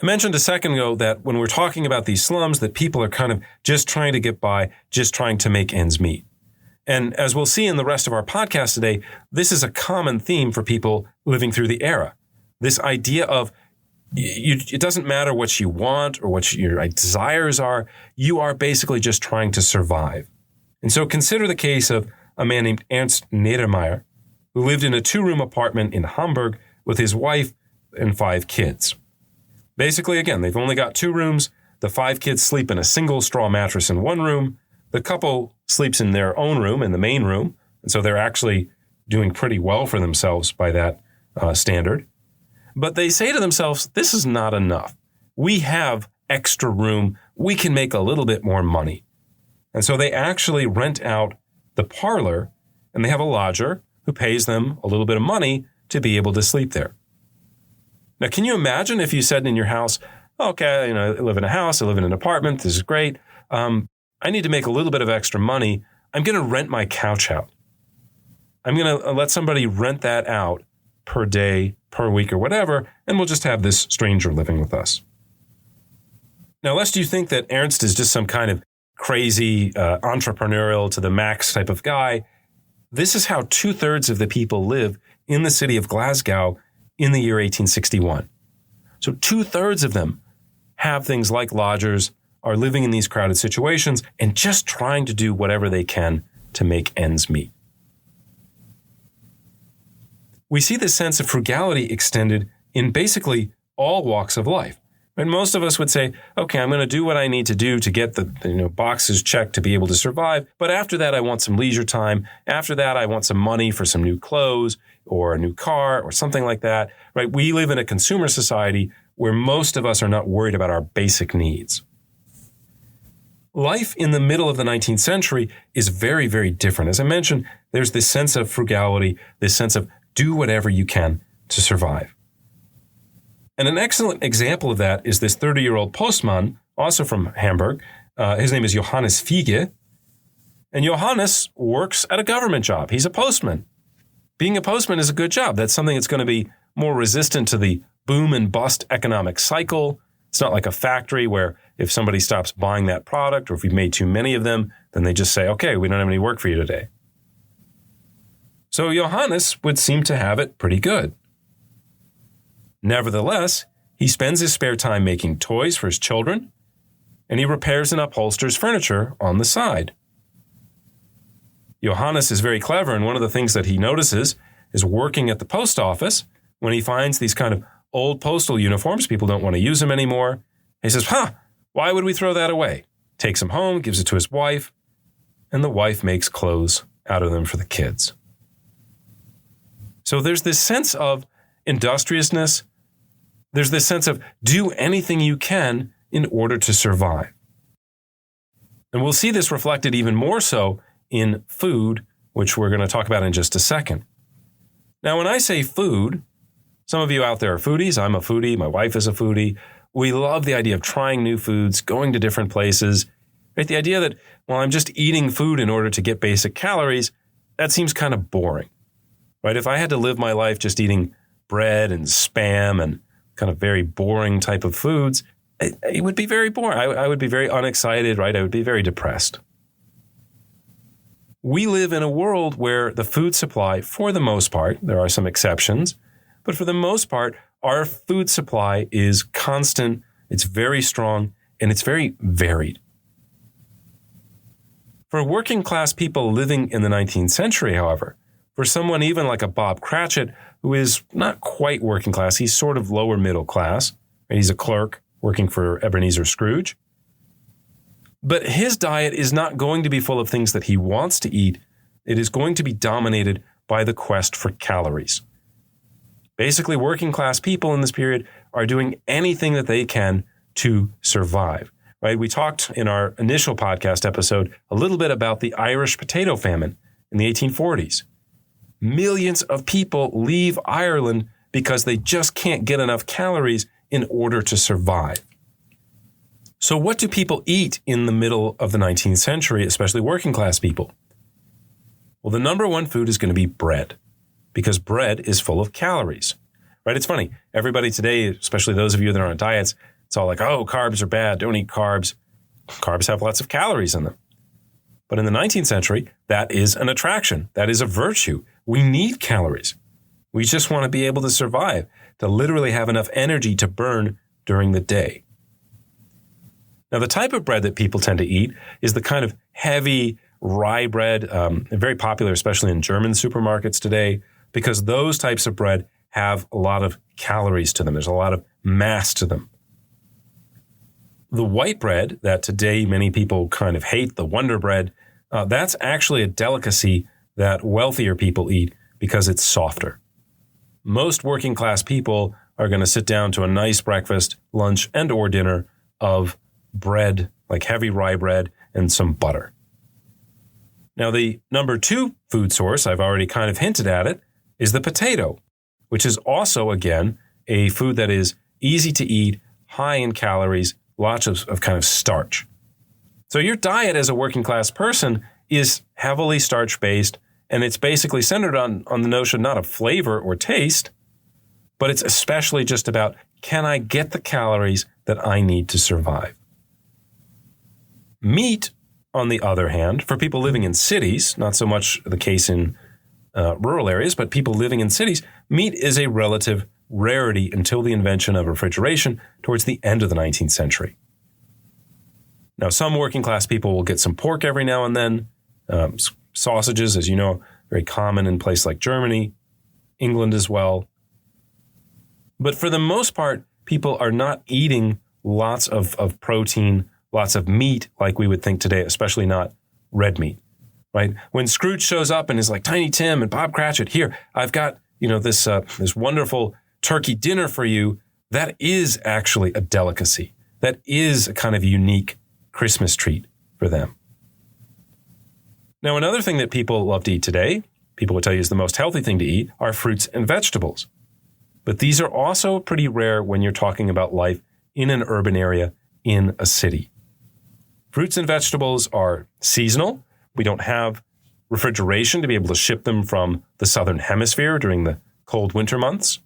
I mentioned a second ago that when we're talking about these slums, that people are kind of just trying to get by, just trying to make ends meet. And as we'll see in the rest of our podcast today, this is a common theme for people living through the era. This idea of it doesn't matter what you want or what your desires are. You are basically just trying to survive. And so consider the case of a man named Ernst Niedermeyer, who lived in a 2-room apartment in Hamburg with his wife and 5 kids. Basically, again, they've only got 2 rooms. The 5 kids sleep in a single straw mattress in one room. The couple sleeps in their own room, in the main room. And so they're actually doing pretty well for themselves by that standard. But they say to themselves, this is not enough. We have extra room. We can make a little bit more money. And so they actually rent out the parlor, and they have a lodger who pays them a little bit of money to be able to sleep there. Now, can you imagine if you said in your house, okay, I live in a house, I live in an apartment, this is great. I need to make a little bit of extra money. I'm going to rent my couch out. I'm going to let somebody rent that out per day, per week, or whatever, and we'll just have this stranger living with us. Now, lest you think that Ernst is just some kind of crazy entrepreneurial to the max type of guy, this is how 2/3 of the people live in the city of Glasgow in the year 1861. So 2/3 of them have things like lodgers, are living in these crowded situations, and just trying to do whatever they can to make ends meet. We see this sense of frugality extended in basically all walks of life. And most of us would say, okay, I'm going to do what I need to do to get the boxes checked to be able to survive. But after that, I want some leisure time. After that, I want some money for some new clothes or a new car or something like that, right? We live in a consumer society where most of us are not worried about our basic needs. Life in the middle of the 19th century is very, very different. As I mentioned, there's this sense of frugality, this sense of do whatever you can to survive. And an excellent example of that is this 30-year-old postman, also from Hamburg. His name is Johannes Fiege. And Johannes works at a government job. He's a postman. Being a postman is a good job. That's something that's going to be more resistant to the boom and bust economic cycle. It's not like a factory where if somebody stops buying that product or if we've made too many of them, then they just say, okay, we don't have any work for you today. So Johannes would seem to have it pretty good. Nevertheless, he spends his spare time making toys for his children, and he repairs and upholsters furniture on the side. Johannes is very clever, and one of the things that he notices is working at the post office when he finds these kind of old postal uniforms. People don't want to use them anymore. He says, why would we throw that away? Takes them home, gives it to his wife, and the wife makes clothes out of them for the kids. So there's this sense of industriousness. There's this sense of do anything you can in order to survive. And we'll see this reflected even more so in food, which we're going to talk about in just a second. Now, when I say food, some of you out there are foodies. I'm a foodie. My wife is a foodie. We love the idea of trying new foods, going to different places. Right? The idea that, well, I'm just eating food in order to get basic calories, that seems kind of boring. Right? If I had to live my life just eating bread and Spam and kind of very boring type of foods, it would be very boring. I would be very unexcited, right? I would be very depressed. We live in a world where the food supply, for the most part, there are some exceptions, but for the most part, our food supply is constant, it's very strong, and it's very varied. For working class people living in the 19th century, however, for someone even like a Bob Cratchit, who is not quite working class, he's sort of lower middle class, and he's a clerk working for Ebenezer Scrooge. But his diet is not going to be full of things that he wants to eat. It is going to be dominated by the quest for calories. Basically, working class people in this period are doing anything that they can to survive. Right? We talked in our initial podcast episode a little bit about the Irish potato famine in the 1840s. Millions of people leave Ireland because they just can't get enough calories in order to survive. So what do people eat in the middle of the 19th century, especially working class people? Well, the number one food is going to be bread, because bread is full of calories, right? It's funny. Everybody today, especially those of you that are on diets, it's all like, oh, carbs are bad. Don't eat carbs. Carbs have lots of calories in them. But in the 19th century, that is an attraction. That is a virtue. We need calories. We just want to be able to survive, to literally have enough energy to burn during the day. Now, the type of bread that people tend to eat is the kind of heavy rye bread, very popular, especially in German supermarkets today, because those types of bread have a lot of calories to them. There's a lot of mass to them. The white bread that today many people kind of hate, the Wonder Bread, that's actually a delicacy that wealthier people eat because it's softer. Most working class people are going to sit down to a nice breakfast, lunch, and or dinner of bread, like heavy rye bread and some butter. Now, the number two food source, I've already kind of hinted at it, is the potato, which is also, again, a food that is easy to eat, high in calories, lots of kind of starch. So your diet as a working class person is heavily starch-based, and it's basically centered on the notion not of flavor or taste, but it's especially just about, can I get the calories that I need to survive? Meat, on the other hand, for people living in cities, not so much the case in rural areas, but people living in cities, meat is a relative rarity until the invention of refrigeration towards the end of the 19th century. Now, some working class people will get some pork every now and then. Sausages, as you know, very common in places like Germany, England as well. But for the most part, people are not eating lots of protein, lots of meat like we would think today, especially not red meat, right? When Scrooge shows up and is like, Tiny Tim and Bob Cratchit, here, I've got, this wonderful turkey dinner for you, that is actually a delicacy. That is a kind of unique Christmas treat for them. Now, another thing that people love to eat today, people would tell you is the most healthy thing to eat, are fruits and vegetables. But these are also pretty rare when you're talking about life in an urban area, in a city. Fruits and vegetables are seasonal. We don't have refrigeration to be able to ship them from the southern hemisphere during the cold winter months.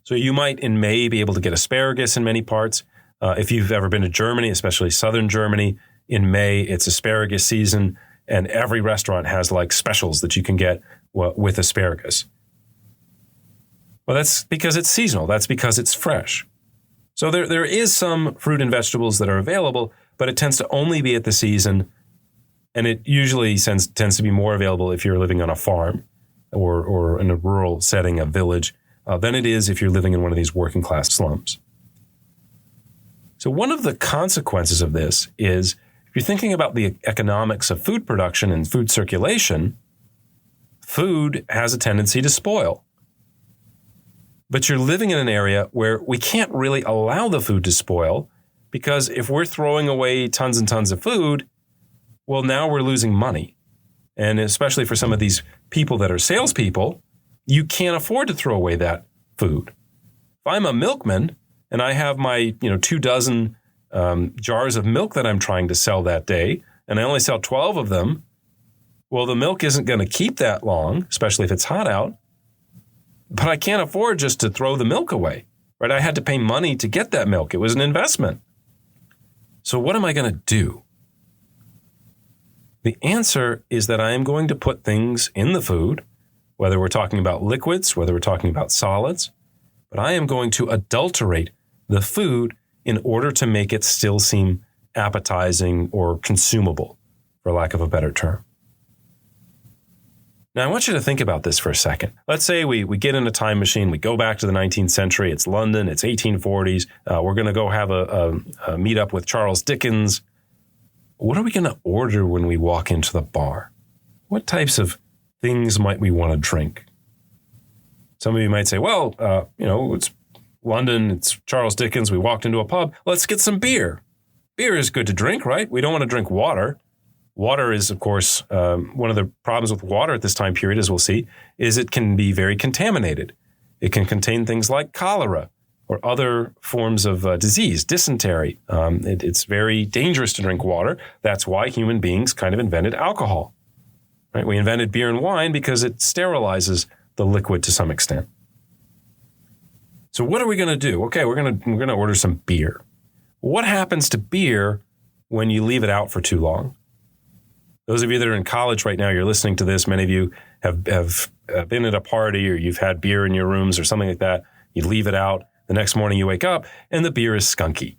So you might in May be able to get asparagus in many parts. If you've ever been to Germany, especially southern Germany, in May it's asparagus season, and every restaurant has like specials that you can get with asparagus. Well, that's because it's seasonal. That's because it's fresh. So there is some fruit and vegetables that are available, but it tends to only be at the season, and it usually tends to be more available if you're living on a farm or in a rural setting, a village, than it is if you're living in one of these working class slums. So one of the consequences of this is, if you're thinking about the economics of food production and food circulation, food has a tendency to spoil. But you're living in an area where we can't really allow the food to spoil, because if we're throwing away tons and tons of food, well, now we're losing money. And especially for some of these people that are salespeople, you can't afford to throw away that food. If I'm a milkman and I have my 24 jars of milk that I'm trying to sell that day, and I only sell 12 of them, well, the milk isn't going to keep that long, especially if it's hot out. But I can't afford just to throw the milk away, right? I had to pay money to get that milk. It was an investment. So what am I going to do? The answer is that I am going to put things in the food, whether we're talking about liquids, whether we're talking about solids, but I am going to adulterate the food in order to make it still seem appetizing or consumable, for lack of a better term. Now, I want you to think about this for a second. Let's say we get in a time machine, we go back to the 19th century, it's London, it's 1840s, we're going to go have a meet-up with Charles Dickens. What are we going to order when we walk into the bar? What types of things might we want to drink? Some of you might say, well, it's London, it's Charles Dickens, we walked into a pub, let's get some beer. Beer is good to drink, right? We don't want to drink water. Water is, of course, one of the problems with water at this time period, as we'll see, is it can be very contaminated. It can contain things like cholera or other forms of disease, dysentery. It's very dangerous to drink water. That's why human beings kind of invented alcohol. Right? We invented beer and wine because it sterilizes the liquid to some extent. So what are we going to do? Okay, we're going to order some beer. What happens to beer when you leave it out for too long? Those of you that are in college right now, you're listening to this. Many of you have been at a party or you've had beer in your rooms or something like that. You leave it out. The next morning you wake up and the beer is skunky.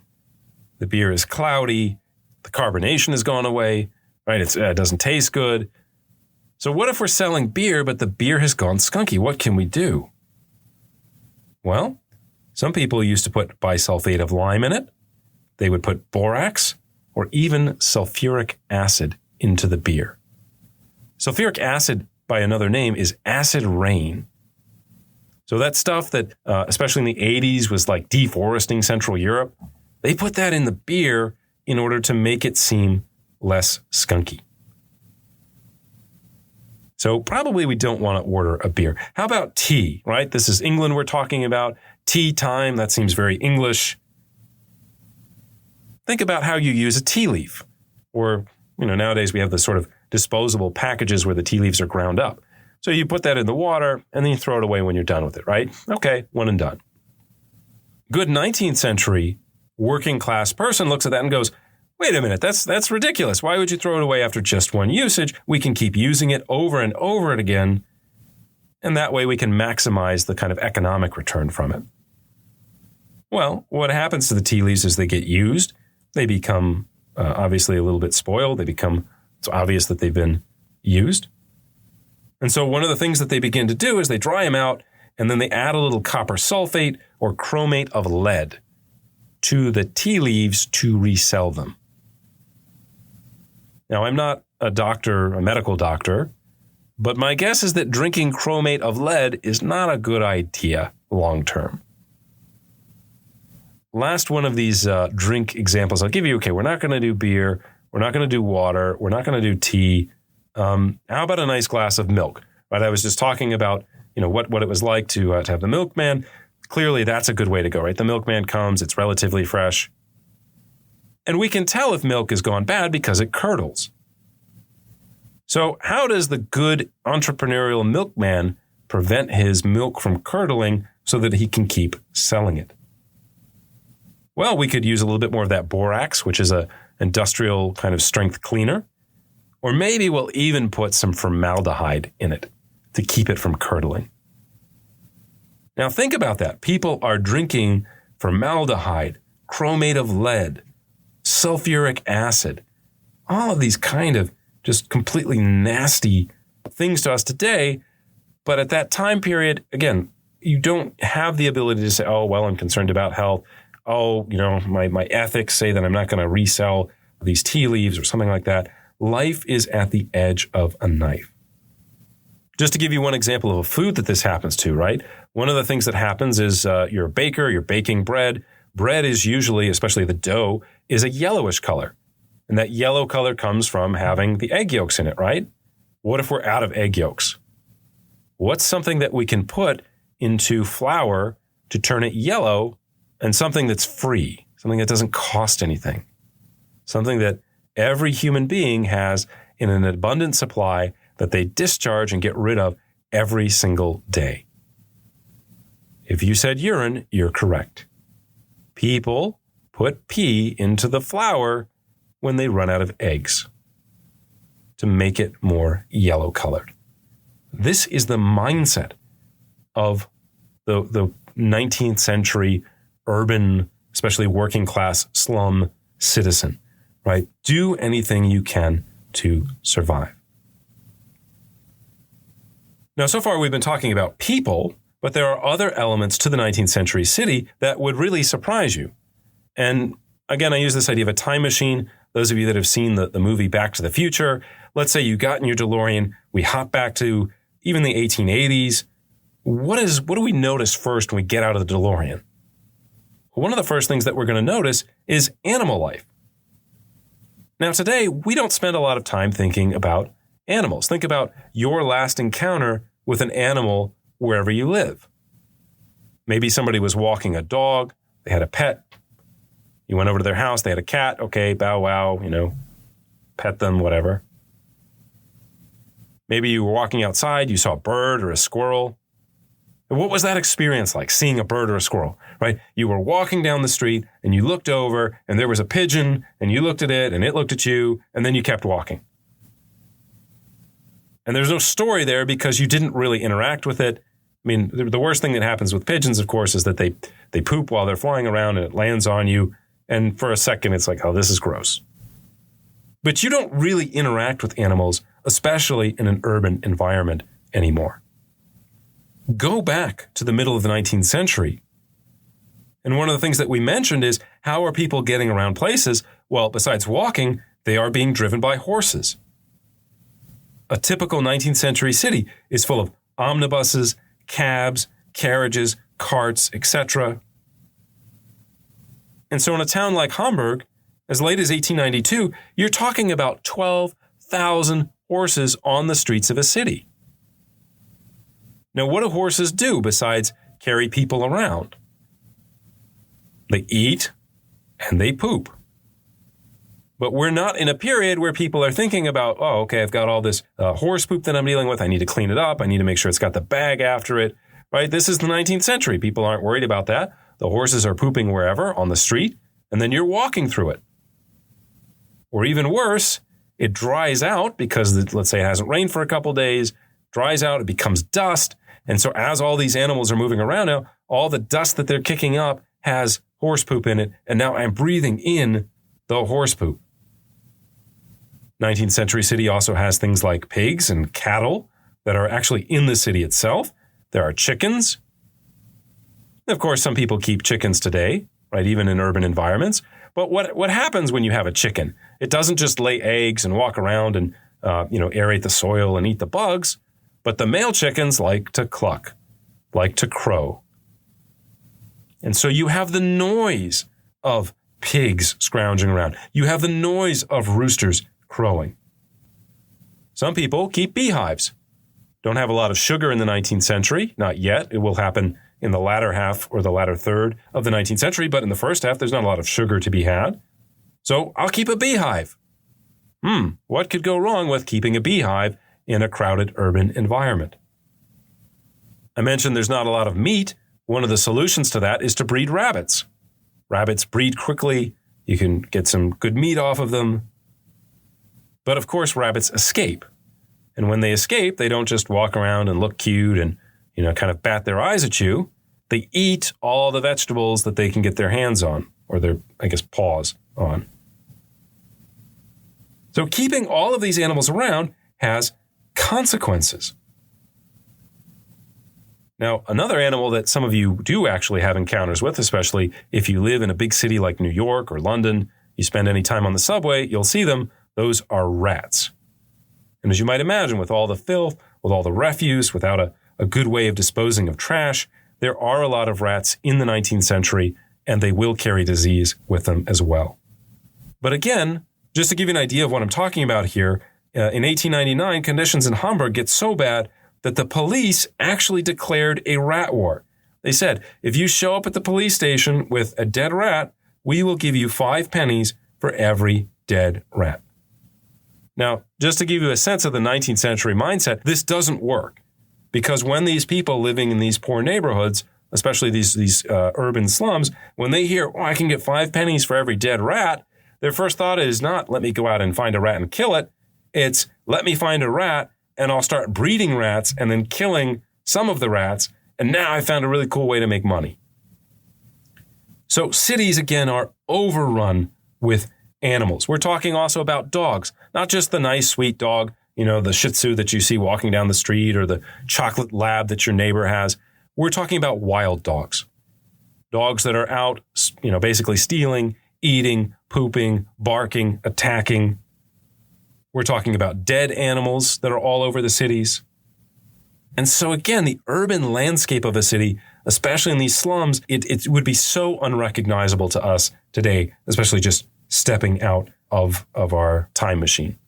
The beer is cloudy. The carbonation has gone away, right? It doesn't taste good. So what if we're selling beer, but the beer has gone skunky? What can we do? Well, some people used to put bisulfate of lime in it. They would put borax or even sulfuric acid into the beer. Sulfuric acid, by another name, is acid rain. So that stuff that, especially in the 80s, was like deforesting Central Europe, they put that in the beer in order to make it seem less skunky. So probably we don't want to order a beer. How about tea, right? This is England we're talking about. Tea time, that seems very English. Think about how you use a tea leaf. Or, nowadays we have the sort of disposable packages where the tea leaves are ground up. So you put that in the water and then you throw it away when you're done with it, right? Okay, one and done. Good 19th century working class person looks at that and goes, wait a minute, that's ridiculous. Why would you throw it away after just one usage? We can keep using it over and over again, and that way we can maximize the kind of economic return from it. Well, what happens to the tea leaves is they get used. They become obviously a little bit spoiled. It's obvious that they've been used. And so one of the things that they begin to do is they dry them out and then they add a little copper sulfate or chromate of lead to the tea leaves to resell them. Now, I'm not a medical doctor, but my guess is that drinking chromate of lead is not a good idea long term. Last one of these drink examples I'll give you. Okay, we're not going to do beer. We're not going to do water. We're not going to do tea. How about a nice glass of milk? Right, I was just talking about what it was like to have the milkman. Clearly, that's a good way to go, right? The milkman comes, it's relatively fresh. And we can tell if milk has gone bad because it curdles. So how does the good entrepreneurial milkman prevent his milk from curdling so that he can keep selling it? Well, we could use a little bit more of that borax, which is an industrial kind of strength cleaner. Or maybe we'll even put some formaldehyde in it to keep it from curdling. Now think about that. People are drinking formaldehyde, chromate of lead, sulfuric acid, all of these kind of just completely nasty things to us today. But at that time period, again, you don't have the ability to say, oh, well, I'm concerned about health. Oh, my ethics say that I'm not going to resell these tea leaves or something like that. Life is at the edge of a knife. Just to give you one example of a food that this happens to, right? One of the things that happens is you're a baker, you're baking bread. Bread is usually, especially the dough, is a yellowish color. And that yellow color comes from having the egg yolks in it, right? What if we're out of egg yolks? What's something that we can put into flour to turn it yellow, and something that's free, something that doesn't cost anything, something that every human being has in an abundant supply that they discharge and get rid of every single day? If you said urine, you're correct. People put pee into the flour when they run out of eggs to make it more yellow colored. This is the mindset of the 19th century urban, especially working class slum citizen, right? Do anything you can to survive. Now, so far we've been talking about people, but there are other elements to the 19th century city that would really surprise you. And again, I use this idea of a time machine. Those of you that have seen the movie Back to the Future, let's say you got in your DeLorean, we hop back to even the 1880s. What do we notice first when we get out of the DeLorean? Well, one of the first things that we're going to notice is animal life. Now, today, we don't spend a lot of time thinking about animals. Think about your last encounter with an animal wherever you live. Maybe somebody was walking a dog, they had a pet. You went over to their house, they had a cat. Okay, bow wow, pet them, whatever. Maybe you were walking outside, you saw a bird or a squirrel. And what was that experience like, seeing a bird or a squirrel, right? You were walking down the street and you looked over and there was a pigeon and you looked at it and it looked at you and then you kept walking. And there's no story there because you didn't really interact with it. I mean, the worst thing that happens with pigeons, of course, is that they poop while they're flying around and it lands on you. And for a second, it's like, oh, this is gross. But you don't really interact with animals, especially in an urban environment anymore. Go back to the middle of the 19th century. And one of the things that we mentioned is, how are people getting around places? Well, besides walking, they are being driven by horses. A typical 19th century city is full of omnibuses, cabs, carriages, carts, etc. And so in a town like Hamburg, as late as 1892, you're talking about 12,000 horses on the streets of a city. Now, what do horses do besides carry people around? They eat and they poop. But we're not in a period where people are thinking about, oh, okay, I've got all this horse poop that I'm dealing with. I need to clean it up. I need to make sure it's got the bag after it, right? This is the 19th century. People aren't worried about that. The horses are pooping wherever on the street, and then you're walking through it. Or even worse, it dries out because, let's say it hasn't rained for a couple days, dries out, it becomes dust. And so as all these animals are moving around now, all the dust that they're kicking up has horse poop in it. And now I'm breathing in the horse poop. 19th century city also has things like pigs and cattle that are actually in the city itself. There are chickens. And of course, some people keep chickens today, right? Even in urban environments. But what happens when you have a chicken? It doesn't just lay eggs and walk around and aerate the soil and eat the bugs. But the male chickens like to cluck, like to crow. And so you have the noise of pigs scrounging around. You have the noise of roosters crowing. Some people keep beehives. Don't have a lot of sugar in the 19th century, not yet. It will happen in the latter half or the latter third of the 19th century, but in the first half, there's not a lot of sugar to be had. So I'll keep a beehive. What could go wrong with keeping a beehive in a crowded urban environment? I mentioned there's not a lot of meat. One of the solutions to that is to breed rabbits. Rabbits breed quickly. You can get some good meat off of them. But of course, rabbits escape. And when they escape, they don't just walk around and look cute and, kind of bat their eyes at you. They eat all the vegetables that they can get their hands on, or their, paws on. So keeping all of these animals around has consequences. Now, another animal that some of you do actually have encounters with, especially if you live in a big city like New York or London, you spend any time on the subway, you'll see them. Those are rats. And as you might imagine, with all the filth, with all the refuse, without a good way of disposing of trash, there are a lot of rats in the 19th century, and they will carry disease with them as well. But again, just to give you an idea of what I'm talking about here, in 1899, conditions in Hamburg get so bad that the police actually declared a rat war. They said, if you show up at the police station with a dead rat, we will give you 5 pennies for every dead rat. Now, just to give you a sense of the 19th century mindset, this doesn't work. Because when these people living in these poor neighborhoods, especially these urban slums, when they hear, I can get 5 pennies for every dead rat, their first thought is not, let me go out and find a rat and kill it. It's, let me find a rat and I'll start breeding rats and then killing some of the rats. And now I found a really cool way to make money. So cities, again, are overrun with animals. We're talking also about dogs, not just the nice, sweet dog, the Shih Tzu that you see walking down the street or the chocolate lab that your neighbor has. We're talking about wild dogs. Dogs that are out, basically stealing, eating, pooping, barking, attacking. We're talking about dead animals that are all over the cities. And so again, the urban landscape of a city, especially in these slums, it would be so unrecognizable to us today, especially just stepping out of our time machine.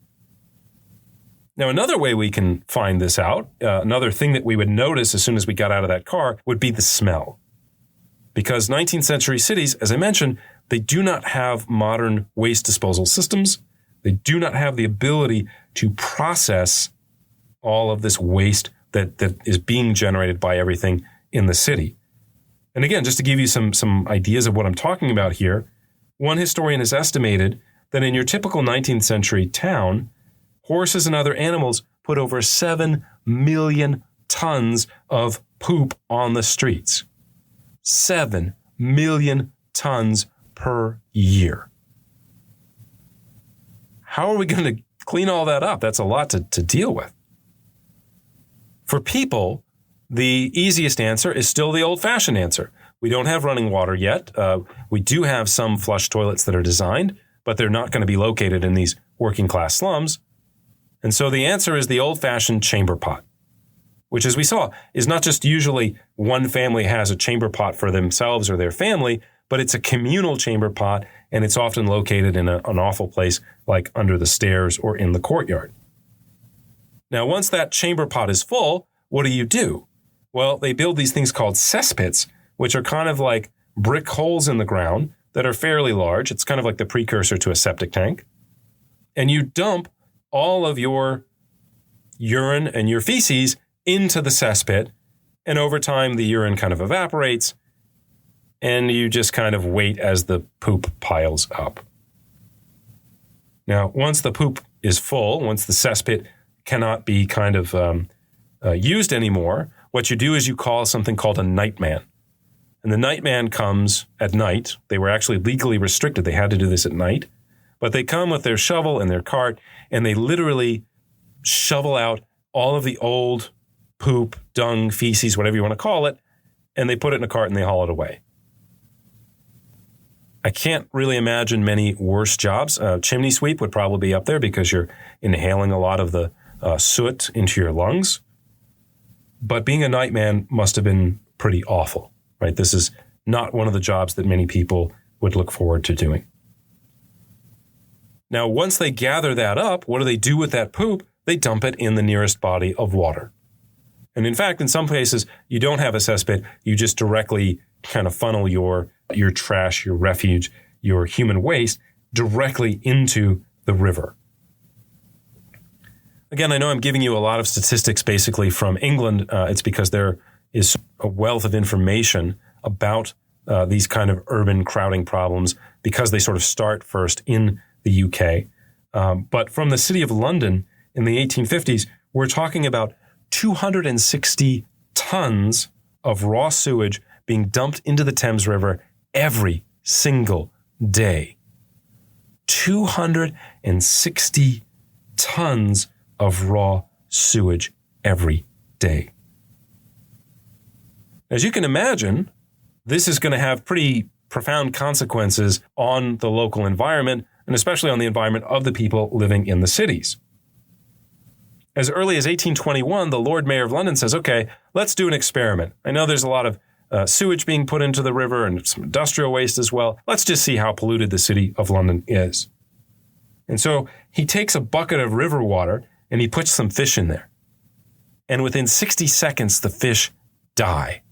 Now, another way we can find this out, another thing that we would notice as soon as we got out of that car would be the smell. Because 19th century cities, as I mentioned, they do not have modern waste disposal systems. They do not have the ability to process all of this waste that is being generated by everything in the city. And again, just to give you some ideas of what I'm talking about here, one historian has estimated that in your typical 19th century town, horses and other animals put over 7 million tons of poop on the streets. 7 million tons per year. How are we going to clean all that up? That's a lot to deal with. For people, the easiest answer is still the old-fashioned answer. We don't have running water yet. We do have some flush toilets that are designed, but they're not going to be located in these working-class slums. And so the answer is the old-fashioned chamber pot, which, as we saw, is not just usually one family has a chamber pot for themselves or their family, but it's a communal chamber pot, and it's often located in an awful place like under the stairs or in the courtyard. Now, once that chamber pot is full, what do? Well, they build these things called cesspits, which are kind of like brick holes in the ground that are fairly large. It's kind of like the precursor to a septic tank. And you dump all of your urine and your feces into the cesspit, and over time the urine kind of evaporates, and you just kind of wait as the poop piles up. Now, once the poop is full, once the cesspit cannot be kind of used anymore, what you do is you call something called a nightman. And the nightman comes at night. They were actually legally restricted. They had to do this at night. But they come with their shovel and their cart, and they literally shovel out all of the old poop, dung, feces, whatever you want to call it, and they put it in a cart and they haul it away. I can't really imagine many worse jobs. Chimney sweep would probably be up there because you're inhaling a lot of the soot into your lungs. But being a nightman must have been pretty awful, right? This is not one of the jobs that many people would look forward to doing. Now, once they gather that up, what do they do with that poop? They dump it in the nearest body of water. And in fact, in some places, you don't have a cesspit. You just directly kind of funnel your trash, your refuge, your human waste directly into the river. Again, I know I'm giving you a lot of statistics basically from England. It's because there is a wealth of information about these kind of urban crowding problems because they sort of start first in the UK. But from the city of London in the 1850s, we're talking about 260 tons of raw sewage being dumped into the Thames River every single day. 260 tons of raw sewage every day. As you can imagine, this is going to have pretty profound consequences on the local environment, and especially on the environment of the people living in the cities. As early as 1821, the Lord Mayor of London says, okay, let's do an experiment. I know there's a lot of sewage being put into the river and some industrial waste as well. Let's just see how polluted the city of London is. And so he takes a bucket of river water and he puts some fish in there. And within 60 seconds, the fish die.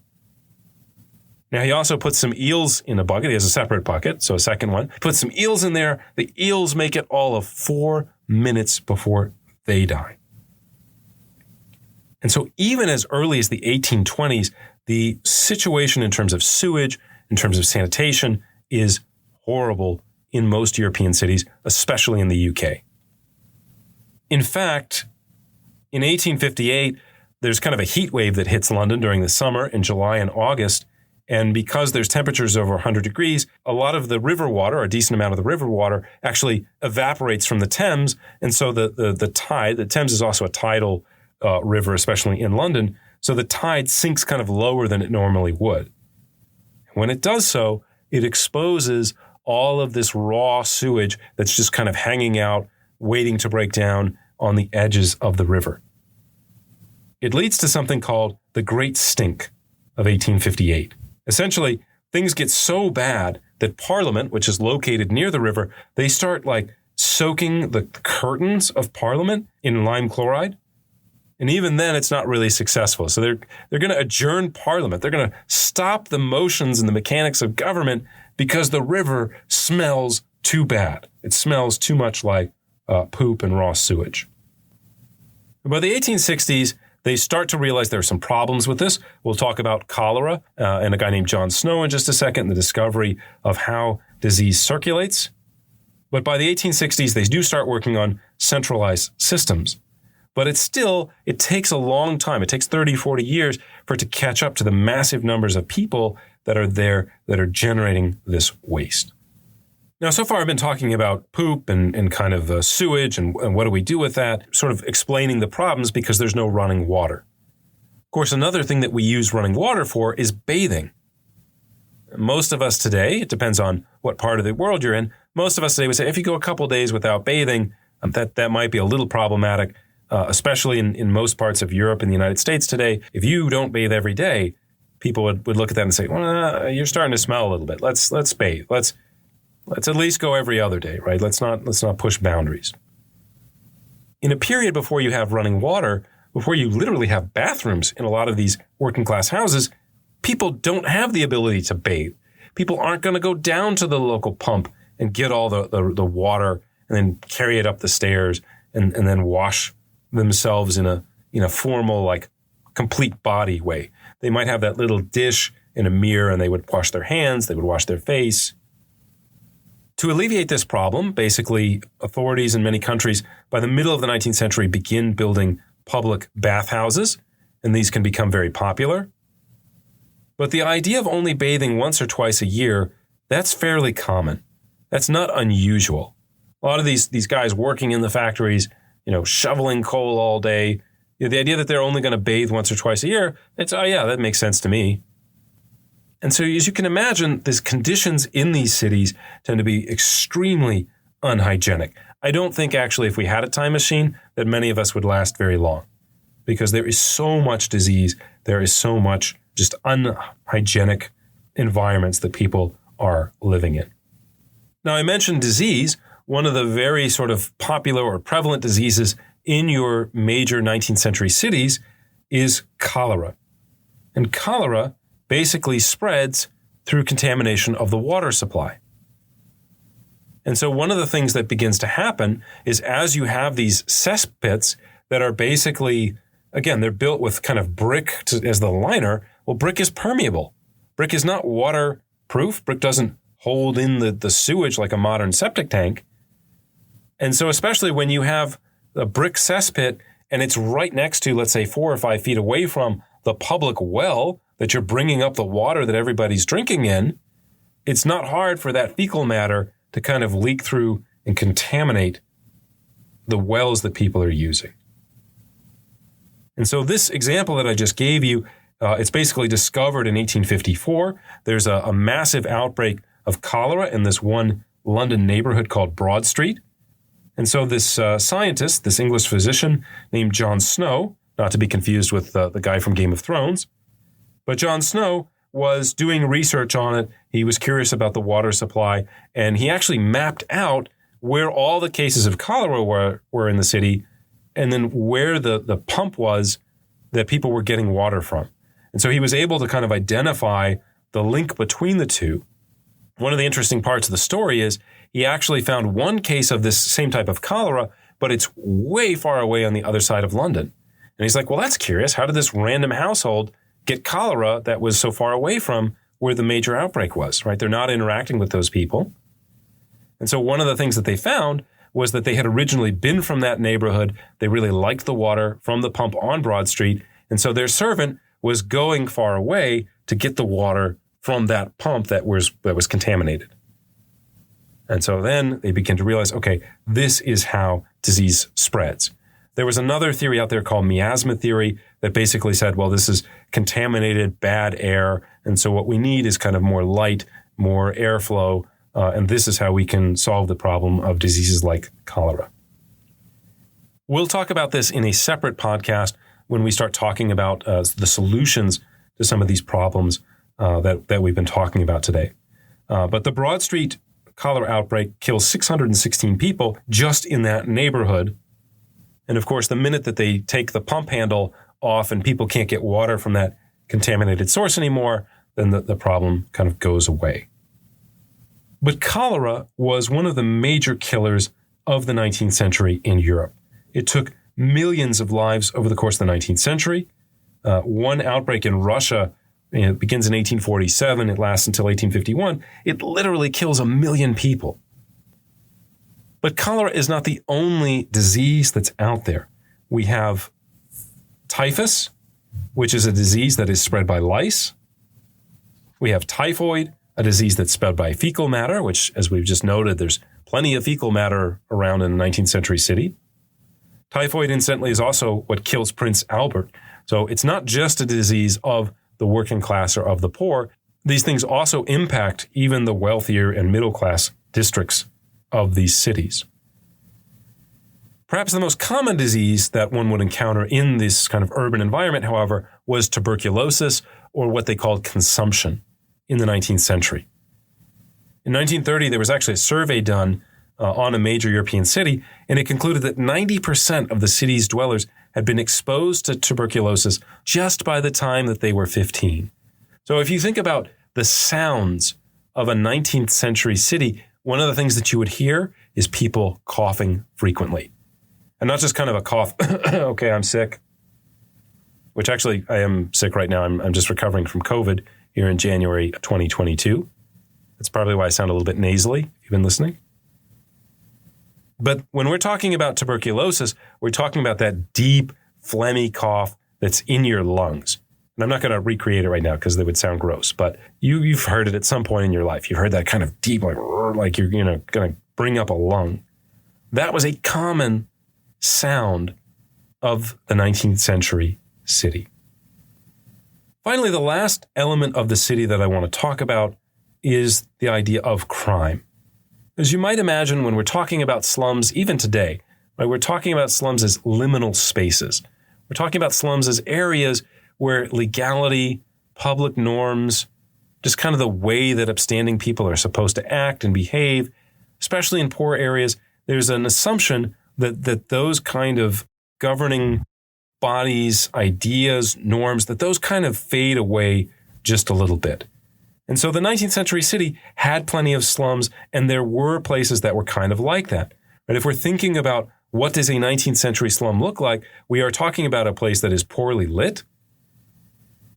Now, he also puts some eels in a bucket. He has a separate bucket, so a second one. Puts some eels in there. The eels make it all of 4 minutes before they die. And so even as early as the 1820s, the situation in terms of sewage, in terms of sanitation, is horrible in most European cities, especially in the UK. In fact, in 1858, there's kind of a heat wave that hits London during the summer in July and August. And because there's temperatures over 100 degrees, a lot of the river water, a decent amount of the river water, actually evaporates from the Thames. And so the tide, the Thames is also a tidal river, especially in London. So the tide sinks kind of lower than it normally would. When it does so, it exposes all of this raw sewage that's just kind of hanging out, waiting to break down on the edges of the river. It leads to something called the Great Stink of 1858. Essentially, things get so bad that Parliament, which is located near the river, they start like soaking the curtains of Parliament in lime chloride. And even then, it's not really successful. So they're going to adjourn Parliament. They're going to stop the motions and the mechanics of government because the river smells too bad. It smells too much like poop and raw sewage. By the 1860s, they start to realize there are some problems with this. We'll talk about cholera and a guy named John Snow in just a second, and the discovery of how disease circulates. But by the 1860s, they do start working on centralized systems. But it takes a long time. It takes 30, 40 years for it to catch up to the massive numbers of people that are there that are generating this waste. Now, so far I've been talking about poop and kind of sewage and what do we do with that, sort of explaining the problems because there's no running water. Of course, another thing that we use running water for is bathing. Most of us today, it depends on what part of the world you're in, most of us today would say if you go a couple days without bathing, that might be a little problematic, especially in most parts of Europe and the United States today. If you don't bathe every day, people would look at that and say, well, you're starting to smell a little bit. Let's bathe. Let's at least go every other day, right? Let's not push boundaries. In a period before you have running water, before you literally have bathrooms in a lot of these working class houses, people don't have the ability to bathe. People aren't going to go down to the local pump and get all the water and then carry it up the stairs and then wash themselves in a formal, like, complete body way. They might have that little dish in a mirror and they would wash their hands, they would wash their face. To alleviate this problem, basically, authorities in many countries by the middle of the 19th century begin building public bathhouses, and these can become very popular. But the idea of only bathing once or twice a year, that's fairly common. That's not unusual. A lot of these guys working in the factories, shoveling coal all day, the idea that they're only going to bathe once or twice a year, it's, oh yeah, that makes sense to me. And so as you can imagine, these conditions in these cities tend to be extremely unhygienic. I don't think actually if we had a time machine that many of us would last very long because there is so much disease. There is so much just unhygienic environments that people are living in. Now, I mentioned disease. One of the very sort of popular or prevalent diseases in your major 19th century cities is cholera. And cholera basically spreads through contamination of the water supply. And so one of the things that begins to happen is as you have these cesspits that are basically, again, they're built with kind of brick as the liner. Well, brick is permeable. Brick is not waterproof. Brick doesn't hold in the sewage like a modern septic tank. And so especially when you have a brick cesspit and it's right next to, let's say, 4 or 5 feet away from the public well that you're bringing up the water that everybody's drinking in, it's not hard for that fecal matter to kind of leak through and contaminate the wells that people are using. And so this example that I just gave you, it's basically discovered in 1854. There's a massive outbreak of cholera in this one London neighborhood called Broad Street. And so this scientist, this English physician named John Snow, not to be confused with the guy from Game of Thrones, but John Snow was doing research on it. He was curious about the water supply, and he actually mapped out where all the cases of cholera were in the city, and then where the pump was that people were getting water from. And so he was able to kind of identify the link between the two. One of the interesting parts of the story is he actually found one case of this same type of cholera, but it's way far away on the other side of London. And he's like, well, that's curious. How did this random household get cholera that was so far away from where the major outbreak was, right? They're not interacting with those people. And so one of the things that they found was that they had originally been from that neighborhood. They really liked the water from the pump on Broad Street. And so their servant was going far away to get the water from that pump that was contaminated. And so then they begin to realize, okay, this is how disease spreads. There was another theory out there called miasma theory that basically said, well, this is contaminated, bad air. And so what we need is kind of more light, more airflow. And this is how we can solve the problem of diseases like cholera. We'll talk about this in a separate podcast when we start talking about the solutions to some of these problems that we've been talking about today. But the Broad Street cholera outbreak kills 616 people just in that neighborhood. And of course, the minute that they take the pump handle off and people can't get water from that contaminated source anymore, then the problem kind of goes away. But cholera was one of the major killers of the 19th century in Europe. It took millions of lives over the course of the 19th century. One outbreak in Russia begins in 1847. It lasts until 1851. It literally kills 1 million people. But cholera is not the only disease that's out there. We have typhus, which is a disease that is spread by lice. We have typhoid, a disease that's spread by fecal matter, which, as we've just noted, there's plenty of fecal matter around in a 19th century city. Typhoid, incidentally, is also what kills Prince Albert. So it's not just a disease of the working class or of the poor. These things also impact even the wealthier and middle class districts of these cities. Perhaps the most common disease that one would encounter in this kind of urban environment, however, was tuberculosis, or what they called consumption, in the 19th century. In 1930, there was actually a survey done on a major European city, and it concluded that 90% of the city's dwellers had been exposed to tuberculosis just by the time that they were 15. So if you think about the sounds of a 19th century city, one of the things that you would hear is people coughing frequently. And not just kind of a cough, okay, I'm sick, which actually I am sick right now. I'm just recovering from COVID here in January 2022. That's probably why I sound a little bit nasally, if you've been listening. But when we're talking about tuberculosis, we're talking about that deep, phlegmy cough that's in your lungs. And I'm not going to recreate it right now because they would sound gross, but you've heard it at some point in your life. You've heard that kind of deep, like you're going to bring up a lung. That was a common sound of the 19th century city. Finally, the last element of the city that I want to talk about is the idea of crime. As you might imagine, when we're talking about slums, even today, right, we're talking about slums as liminal spaces. We're talking about slums as areas where legality, public norms, just kind of the way that upstanding people are supposed to act and behave, especially in poor areas, there's an assumption that those kind of governing bodies, ideas, norms, that those kind of fade away just a little bit. And so the 19th century city had plenty of slums, and there were places that were kind of like that. But if we're thinking about what does a 19th century slum look like, we are talking about a place that is poorly lit,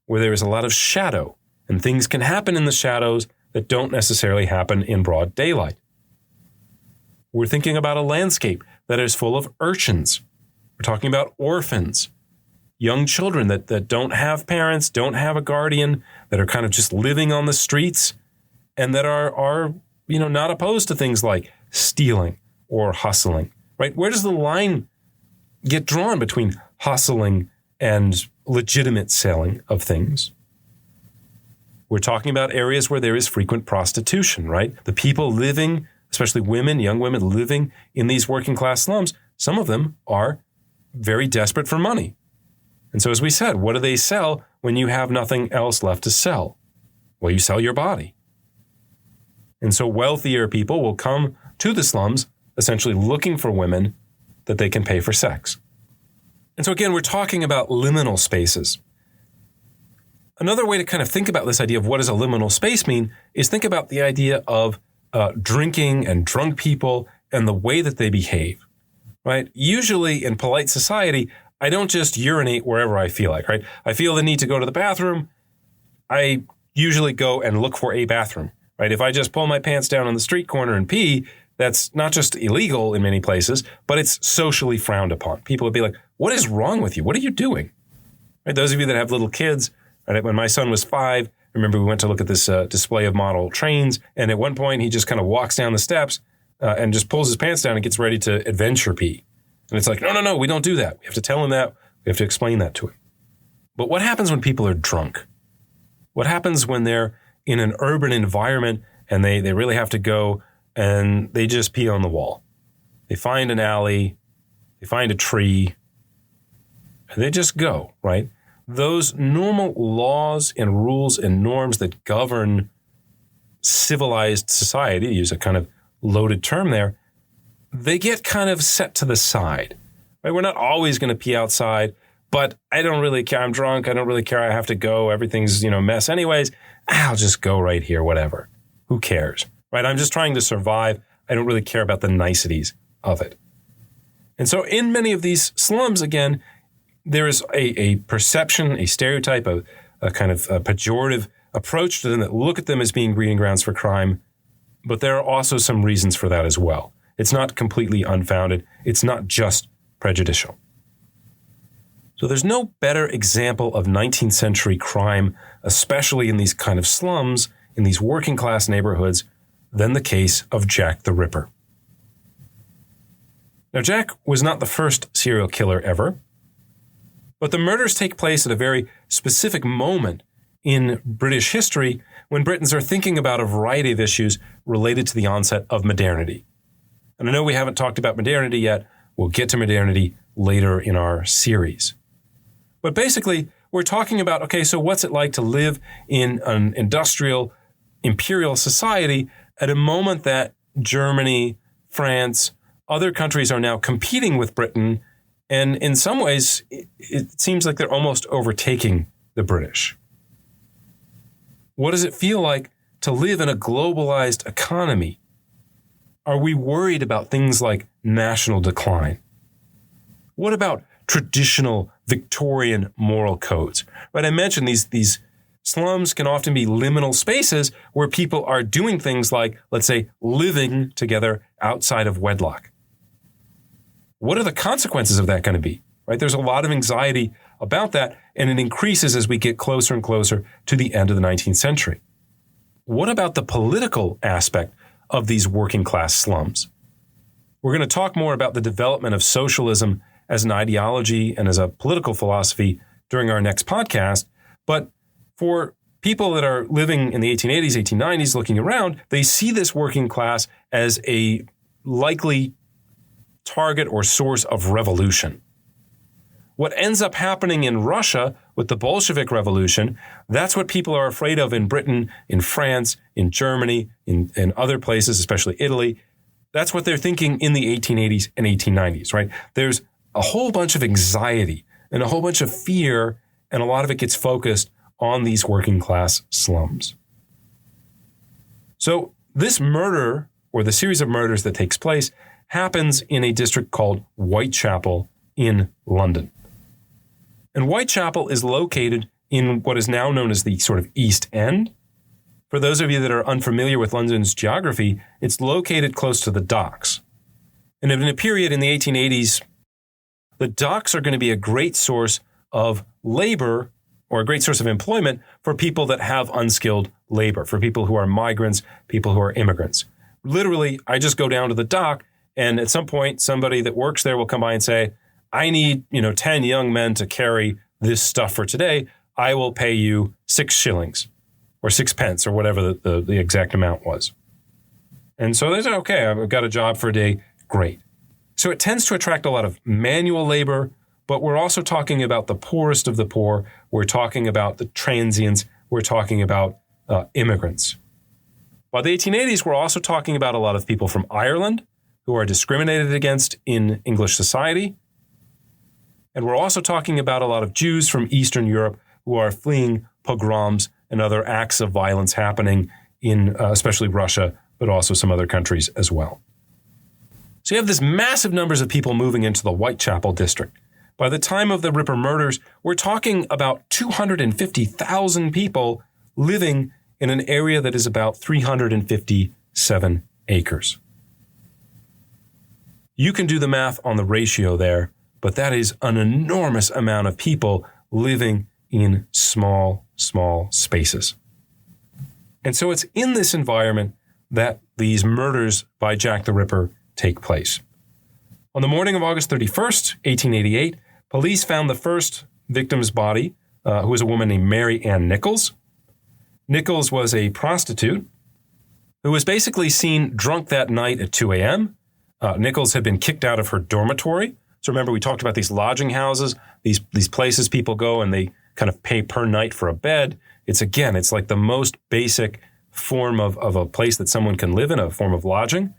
where there is a lot of shadow, and things can happen in the shadows that don't necessarily happen in broad daylight. We're thinking about a landscape that is full of urchins. We're talking about orphans, young children that don't have parents, don't have a guardian, that are kind of just living on the streets, and that are not opposed to things like stealing or hustling, right? Where does the line get drawn between hustling and legitimate selling of things? We're talking about areas where there is frequent prostitution, right? The people living especially women, young women living in these working class slums, some of them are very desperate for money. And so, as we said, what do they sell when you have nothing else left to sell? Well, you sell your body. And so wealthier people will come to the slums essentially looking for women that they can pay for sex. And so again, we're talking about liminal spaces. Another way to kind of think about this idea of what does a liminal space mean is think about the idea of drinking and drunk people and the way that they behave, right? Usually in polite society, I don't just urinate wherever I feel like, right? I feel the need to go to the bathroom. I usually go and look for a bathroom, right? If I just pull my pants down on the street corner and pee, that's not just illegal in many places, but it's socially frowned upon. People would be like, what is wrong with you? What are you doing? Right? Those of you that have little kids, right? When my son was 5, I remember we went to look at this display of model trains. And at one point, he just kind of walks down the steps and just pulls his pants down and gets ready to adventure pee. And it's like, no, we don't do that. We have to tell him that. We have to explain that to him. But what happens when people are drunk? What happens when they're in an urban environment and they really have to go and they just pee on the wall? They find an alley, they find a tree, and they just go, right? Those normal laws and rules and norms that govern civilized society, to use a kind of loaded term there, they get kind of set to the side, right? We're not always going to pee outside, but I don't really care. I'm drunk. I don't really care. I have to go. Everything's, a mess anyways. I'll just go right here, whatever. Who cares, right? I'm just trying to survive. I don't really care about the niceties of it. And so in many of these slums, again, there is a perception, a stereotype, a kind of a pejorative approach to them that look at them as being breeding grounds for crime. But there are also some reasons for that as well. It's not completely unfounded. It's not just prejudicial. So there's no better example of 19th century crime, especially in these kind of slums, in these working class neighborhoods, than the case of Jack the Ripper. Now, Jack was not the first serial killer ever, but the murders take place at a very specific moment in British history when Britons are thinking about a variety of issues related to the onset of modernity. And I know we haven't talked about modernity yet. We'll get to modernity later in our series. But basically, we're talking about, okay, so what's it like to live in an industrial, imperial society at a moment that Germany, France, other countries are now competing with Britain, and in some ways, it seems like they're almost overtaking the British. What does it feel like to live in a globalized economy? Are we worried about things like national decline? What about traditional Victorian moral codes? Right, I mentioned these slums can often be liminal spaces where people are doing things like, let's say, living together outside of wedlock. What are the consequences of that going to be? Right? There's a lot of anxiety about that, and it increases as we get closer and closer to the end of the 19th century. What about the political aspect of these working class slums? We're going to talk more about the development of socialism as an ideology and as a political philosophy during our next podcast. But for people that are living in the 1880s, 1890s, looking around, they see this working class as a likely target or source of revolution. What ends up happening in Russia with the Bolshevik Revolution, that's what people are afraid of in Britain, in France, in Germany, in other places, especially Italy. That's what they're thinking in the 1880s and 1890s, right? There's a whole bunch of anxiety and a whole bunch of fear, and a lot of it gets focused on these working class slums. So this murder, or the series of murders that takes place, happens in a district called Whitechapel in London. And Whitechapel is located in what is now known as the sort of East End. For those of you that are unfamiliar with London's geography, it's located close to the docks. And in a period in the 1880s, the docks are going to be a great source of labor or a great source of employment for people that have unskilled labor, for people who are migrants, people who are immigrants. Literally, I just go down to the dock, and at some point, somebody that works there will come by and say, I need, 10 young men to carry this stuff for today. I will pay you 6 shillings or 6 pence or whatever the exact amount was. And so they said, okay, I've got a job for a day. Great. So it tends to attract a lot of manual labor, but we're also talking about the poorest of the poor. We're talking about the transients. We're talking about immigrants. By the 1880s, we're also talking about a lot of people from Ireland who are discriminated against in English society. And we're also talking about a lot of Jews from Eastern Europe who are fleeing pogroms and other acts of violence happening in especially Russia, but also some other countries as well. So you have this massive numbers of people moving into the Whitechapel district. By the time of the Ripper murders, we're talking about 250,000 people living in an area that is about 357 acres. You can do the math on the ratio there, but that is an enormous amount of people living in small spaces. And so it's in this environment that these murders by Jack the Ripper take place. On the morning of August 31st, 1888, police found the first victim's body, who was a woman named Mary Ann Nichols. Nichols was a prostitute who was basically seen drunk that night at 2 a.m. Nichols had been kicked out of her dormitory. So remember, we talked about these lodging houses, these places people go and they kind of pay per night for a bed. It's like the most basic form of a place that someone can live in, a form of lodging.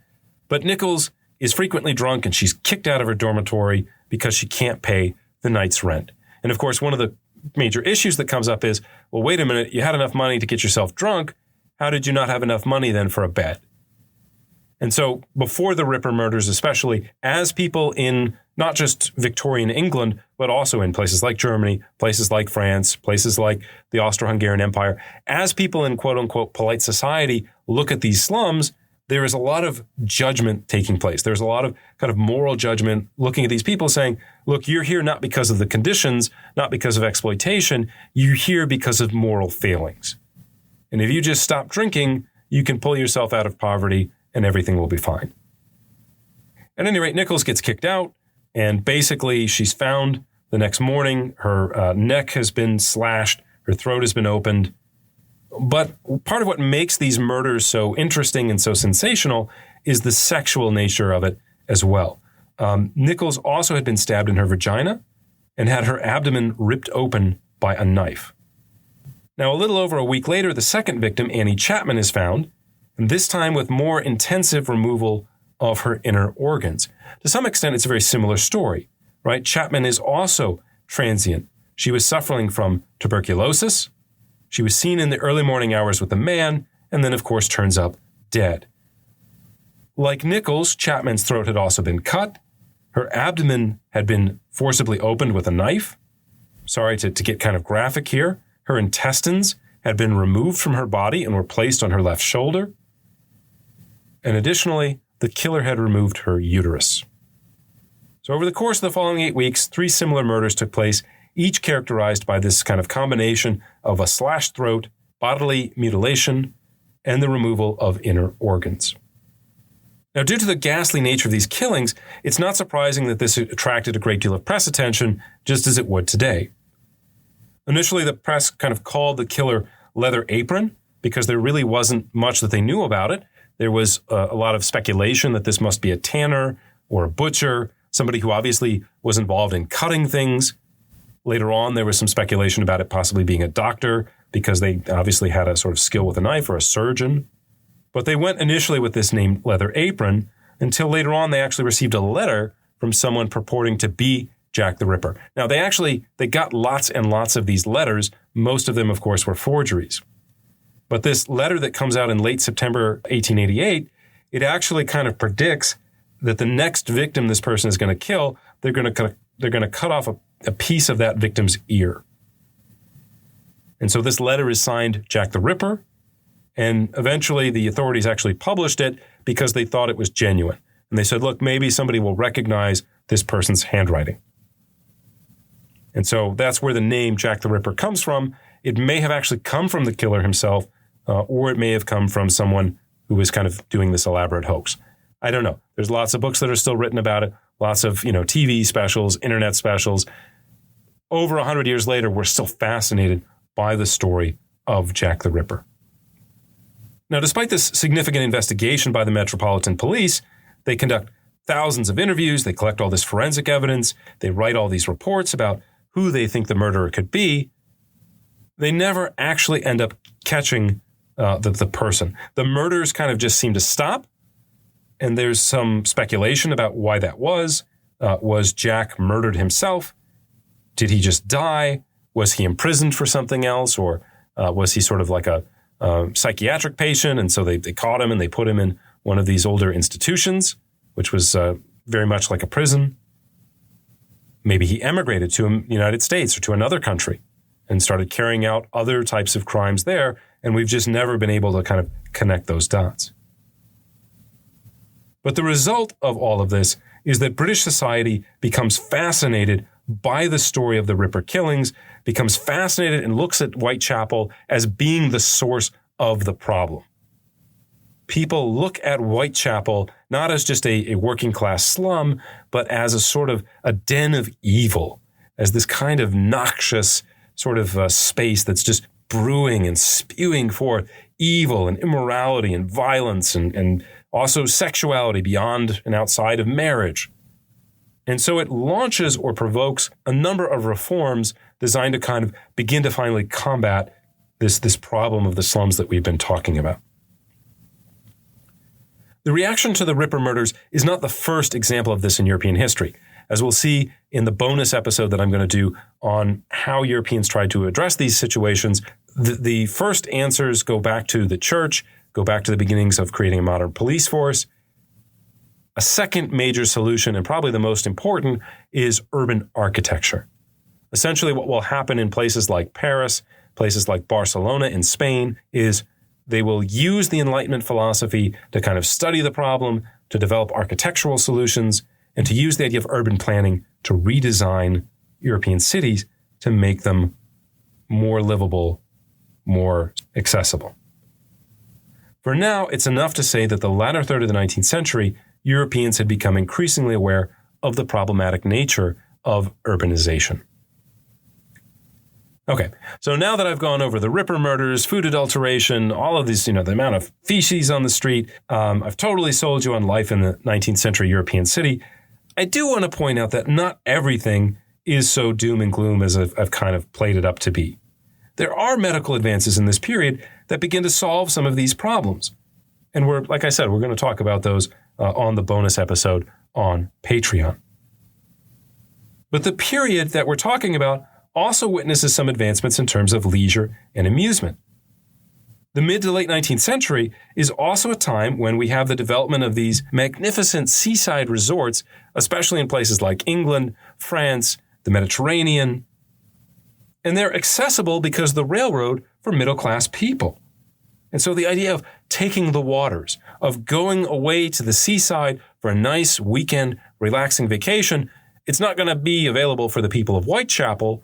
But Nichols is frequently drunk and she's kicked out of her dormitory because she can't pay the night's rent. And of course, one of the major issues that comes up is, well, wait a minute, you had enough money to get yourself drunk. How did you not have enough money then for a bed? And so before the Ripper murders, especially as people in not just Victorian England, but also in places like Germany, places like France, places like the Austro-Hungarian Empire, as people in quote unquote polite society look at these slums, there is a lot of judgment taking place. There's a lot of kind of moral judgment looking at these people saying, look, you're here not because of the conditions, not because of exploitation. You're here because of moral failings. And if you just stop drinking, you can pull yourself out of poverty and everything will be fine. At any rate, Nichols gets kicked out and basically she's found the next morning. Her neck has been slashed. Her throat has been opened. But part of what makes these murders so interesting and so sensational is the sexual nature of it as well. Nichols also had been stabbed in her vagina and had her abdomen ripped open by a knife. Now, a little over a week later, the second victim, Annie Chapman, is found, and this time with more intensive removal of her inner organs. To some extent, it's a very similar story, right? Chapman is also transient. She was suffering from tuberculosis. She was seen in the early morning hours with a man, and then, of course, turns up dead. Like Nichols, Chapman's throat had also been cut. Her abdomen had been forcibly opened with a knife. Sorry to get kind of graphic here. Her intestines had been removed from her body and were placed on her left shoulder. And additionally, the killer had removed her uterus. So over the course of the following 8 weeks, 3 similar murders took place, each characterized by this kind of combination of a slashed throat, bodily mutilation, and the removal of inner organs. Now, due to the ghastly nature of these killings, it's not surprising that this attracted a great deal of press attention, just as it would today. Initially, the press kind of called the killer Leather Apron because there really wasn't much that they knew about it. There was a lot of speculation that this must be a tanner or a butcher, somebody who obviously was involved in cutting things. Later on, there was some speculation about it possibly being a doctor because they obviously had a sort of skill with a knife, or a surgeon. But they went initially with this name Leather Apron until later on they actually received a letter from someone purporting to be Jack the Ripper. Now, they got lots and lots of these letters. Most of them, of course, were forgeries. But this letter that comes out in late September 1888, it actually kind of predicts that the next victim this person is going to kill, they're going to cut off a piece of that victim's ear. And so this letter is signed Jack the Ripper, and eventually the authorities actually published it because they thought it was genuine. And they said, look, maybe somebody will recognize this person's handwriting. And so that's where the name Jack the Ripper comes from. It may have actually come from the killer himself, or it may have come from someone who was kind of doing this elaborate hoax. I don't know. There's lots of books that are still written about it, lots of, TV specials, internet specials. Over 100 years later, we're still fascinated by the story of Jack the Ripper. Now, despite this significant investigation by the Metropolitan Police, they conduct thousands of interviews, they collect all this forensic evidence, they write all these reports about who they think the murderer could be. They never actually end up catching the person. The murders kind of just seem to stop, and there's some speculation about why that was. Was Jack murdered himself? Did he just die? Was he imprisoned for something else? Or was he sort of like a psychiatric patient? And so they caught him and they put him in one of these older institutions, which was very much like a prison. Maybe he emigrated to the United States or to another country and started carrying out other types of crimes there. And we've just never been able to kind of connect those dots. But the result of all of this is that British society becomes fascinated by the story of the Ripper killings, becomes fascinated and looks at Whitechapel as being the source of the problem. People look at Whitechapel not as just a working class slum, but as a sort of a den of evil, as this kind of noxious sort of space that's just brewing and spewing forth evil and immorality and violence and also sexuality beyond and outside of marriage. And so it launches or provokes a number of reforms designed to kind of begin to finally combat this problem of the slums that we've been talking about. The reaction to the Ripper murders is not the first example of this in European history. As we'll see in the bonus episode that I'm going to do on how Europeans tried to address these situations, the first answers go back to the church, go back to the beginnings of creating a modern police force. A second major solution, and probably the most important, is urban architecture. Essentially, what will happen in places like Paris, places like Barcelona in Spain, is they will use the Enlightenment philosophy to kind of study the problem, to develop architectural solutions, and to use the idea of urban planning to redesign European cities to make them more livable, more accessible. For now, it's enough to say that the latter third of the 19th century, Europeans had become increasingly aware of the problematic nature of urbanization. Okay, so now that I've gone over the Ripper murders, food adulteration, all of these, the amount of feces on the street, I've totally sold you on life in the 19th century European city. I do want to point out that not everything is so doom and gloom as I've kind of played it up to be. There are medical advances in this period that begin to solve some of these problems. And like I said, we're going to talk about those on the bonus episode on Patreon. But the period that we're talking about also witnesses some advancements in terms of leisure and amusement. The mid to late 19th century is also a time when we have the development of these magnificent seaside resorts, especially in places like England, France, the Mediterranean. And they're accessible because of the railroad for middle-class people. And so the idea of taking the waters, of going away to the seaside for a nice weekend, relaxing vacation, it's not going to be available for the people of Whitechapel,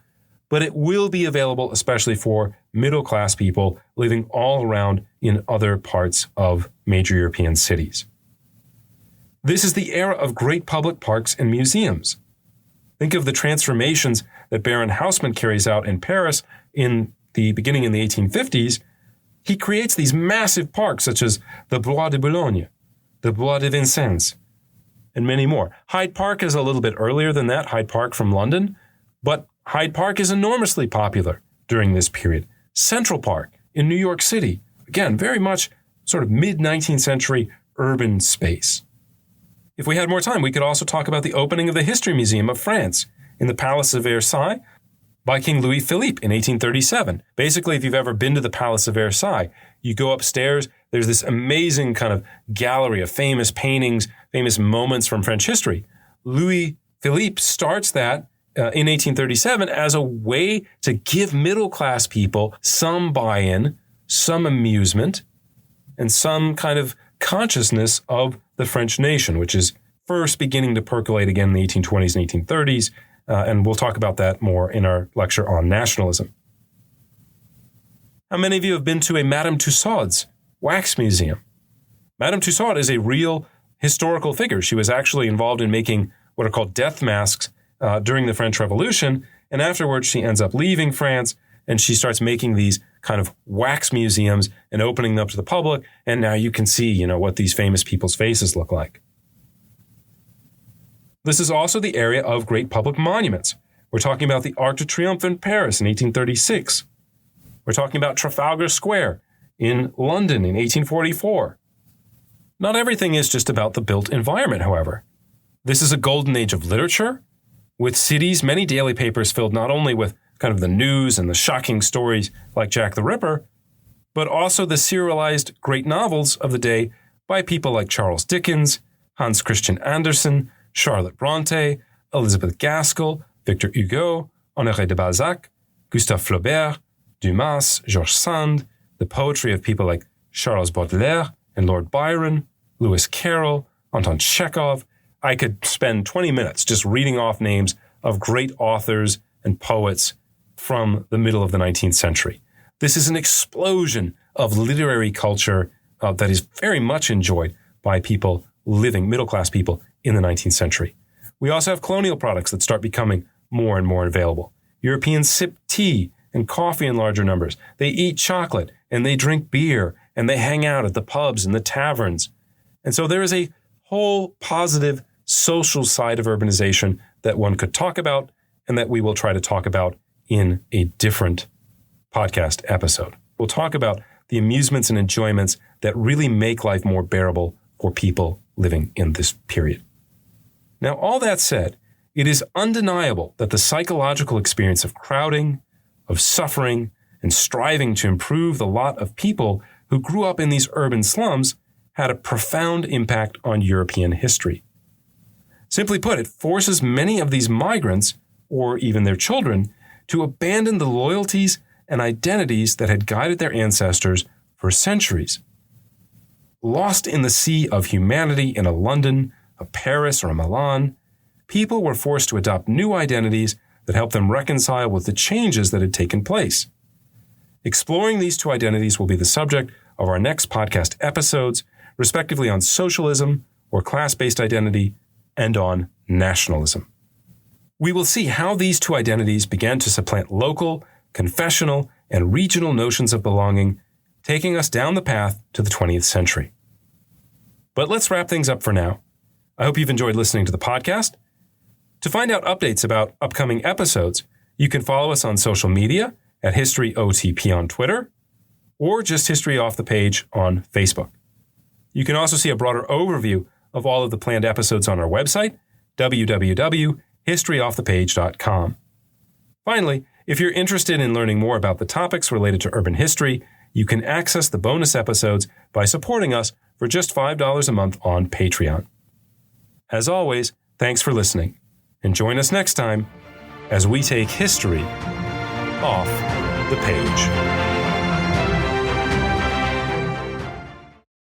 but it will be available especially for middle-class people living all around in other parts of major European cities. This is the era of great public parks and museums. Think of the transformations that Baron Haussmann carries out in Paris beginning in the 1850s. He creates these massive parks such as the Bois de Boulogne, the Bois de Vincennes, and many more. Hyde Park is a little bit earlier than that, Hyde Park from London, but Hyde Park is enormously popular during this period. Central Park in New York City, again, very much sort of mid-19th century urban space. If we had more time, we could also talk about the opening of the History Museum of France in the Palace of Versailles by King Louis Philippe in 1837. Basically, if you've ever been to the Palace of Versailles, you go upstairs, there's this amazing kind of gallery of famous paintings, famous moments from French history. Louis Philippe starts that in 1837 as a way to give middle-class people some buy-in, some amusement, and some kind of consciousness of the French nation, which is first beginning to percolate again in the 1820s and 1830s. And we'll talk about that more in our lecture on nationalism. How many of you have been to a Madame Tussaud's wax museum? Madame Tussaud is a real historical figure. She was actually involved in making what are called death masks during the French Revolution. And afterwards, she ends up leaving France and she starts making these kind of wax museums and opening them up to the public. And now you can see, what these famous people's faces look like. This is also the area of great public monuments. We're talking about the Arc de Triomphe in Paris in 1836. We're talking about Trafalgar Square in London in 1844. Not everything is just about the built environment, however. This is a golden age of literature, with cities, many daily papers filled not only with kind of the news and the shocking stories like Jack the Ripper, but also the serialized great novels of the day by people like Charles Dickens, Hans Christian Andersen, Charlotte Bronte, Elizabeth Gaskell, Victor Hugo, Honoré de Balzac, Gustave Flaubert, Dumas, Georges Sand, the poetry of people like Charles Baudelaire and Lord Byron, Lewis Carroll, Anton Chekhov. I could spend 20 minutes just reading off names of great authors and poets from the middle of the 19th century. This is an explosion of literary culture that is very much enjoyed by people living, middle-class people, in the 19th century. We also have colonial products that start becoming more and more available. Europeans sip tea and coffee in larger numbers. They eat chocolate and they drink beer and they hang out at the pubs and the taverns. And so there is a whole positive social side of urbanization that one could talk about and that we will try to talk about in a different podcast episode. We'll talk about the amusements and enjoyments that really make life more bearable for people living in this period. Now, all that said, it is undeniable that the psychological experience of crowding, of suffering, and striving to improve the lot of people who grew up in these urban slums had a profound impact on European history. Simply put, it forces many of these migrants, or even their children, to abandon the loyalties and identities that had guided their ancestors for centuries. Lost in the sea of humanity in a London, a Paris, or a Milan, people were forced to adopt new identities that helped them reconcile with the changes that had taken place. Exploring these two identities will be the subject of our next podcast episodes, respectively on socialism or class-based identity and on nationalism. We will see how these two identities began to supplant local, confessional, and regional notions of belonging, taking us down the path to the 20th century. But let's wrap things up for now. I hope you've enjoyed listening to the podcast. To find out updates about upcoming episodes, you can follow us on social media at HistoryOTP on Twitter, or just History Off the Page on Facebook. You can also see a broader overview of all of the planned episodes on our website, www.historyoffthepage.com. Finally, if you're interested in learning more about the topics related to urban history, you can access the bonus episodes by supporting us for just $5 a month on Patreon. As always, thanks for listening, and join us next time as we take history off the page.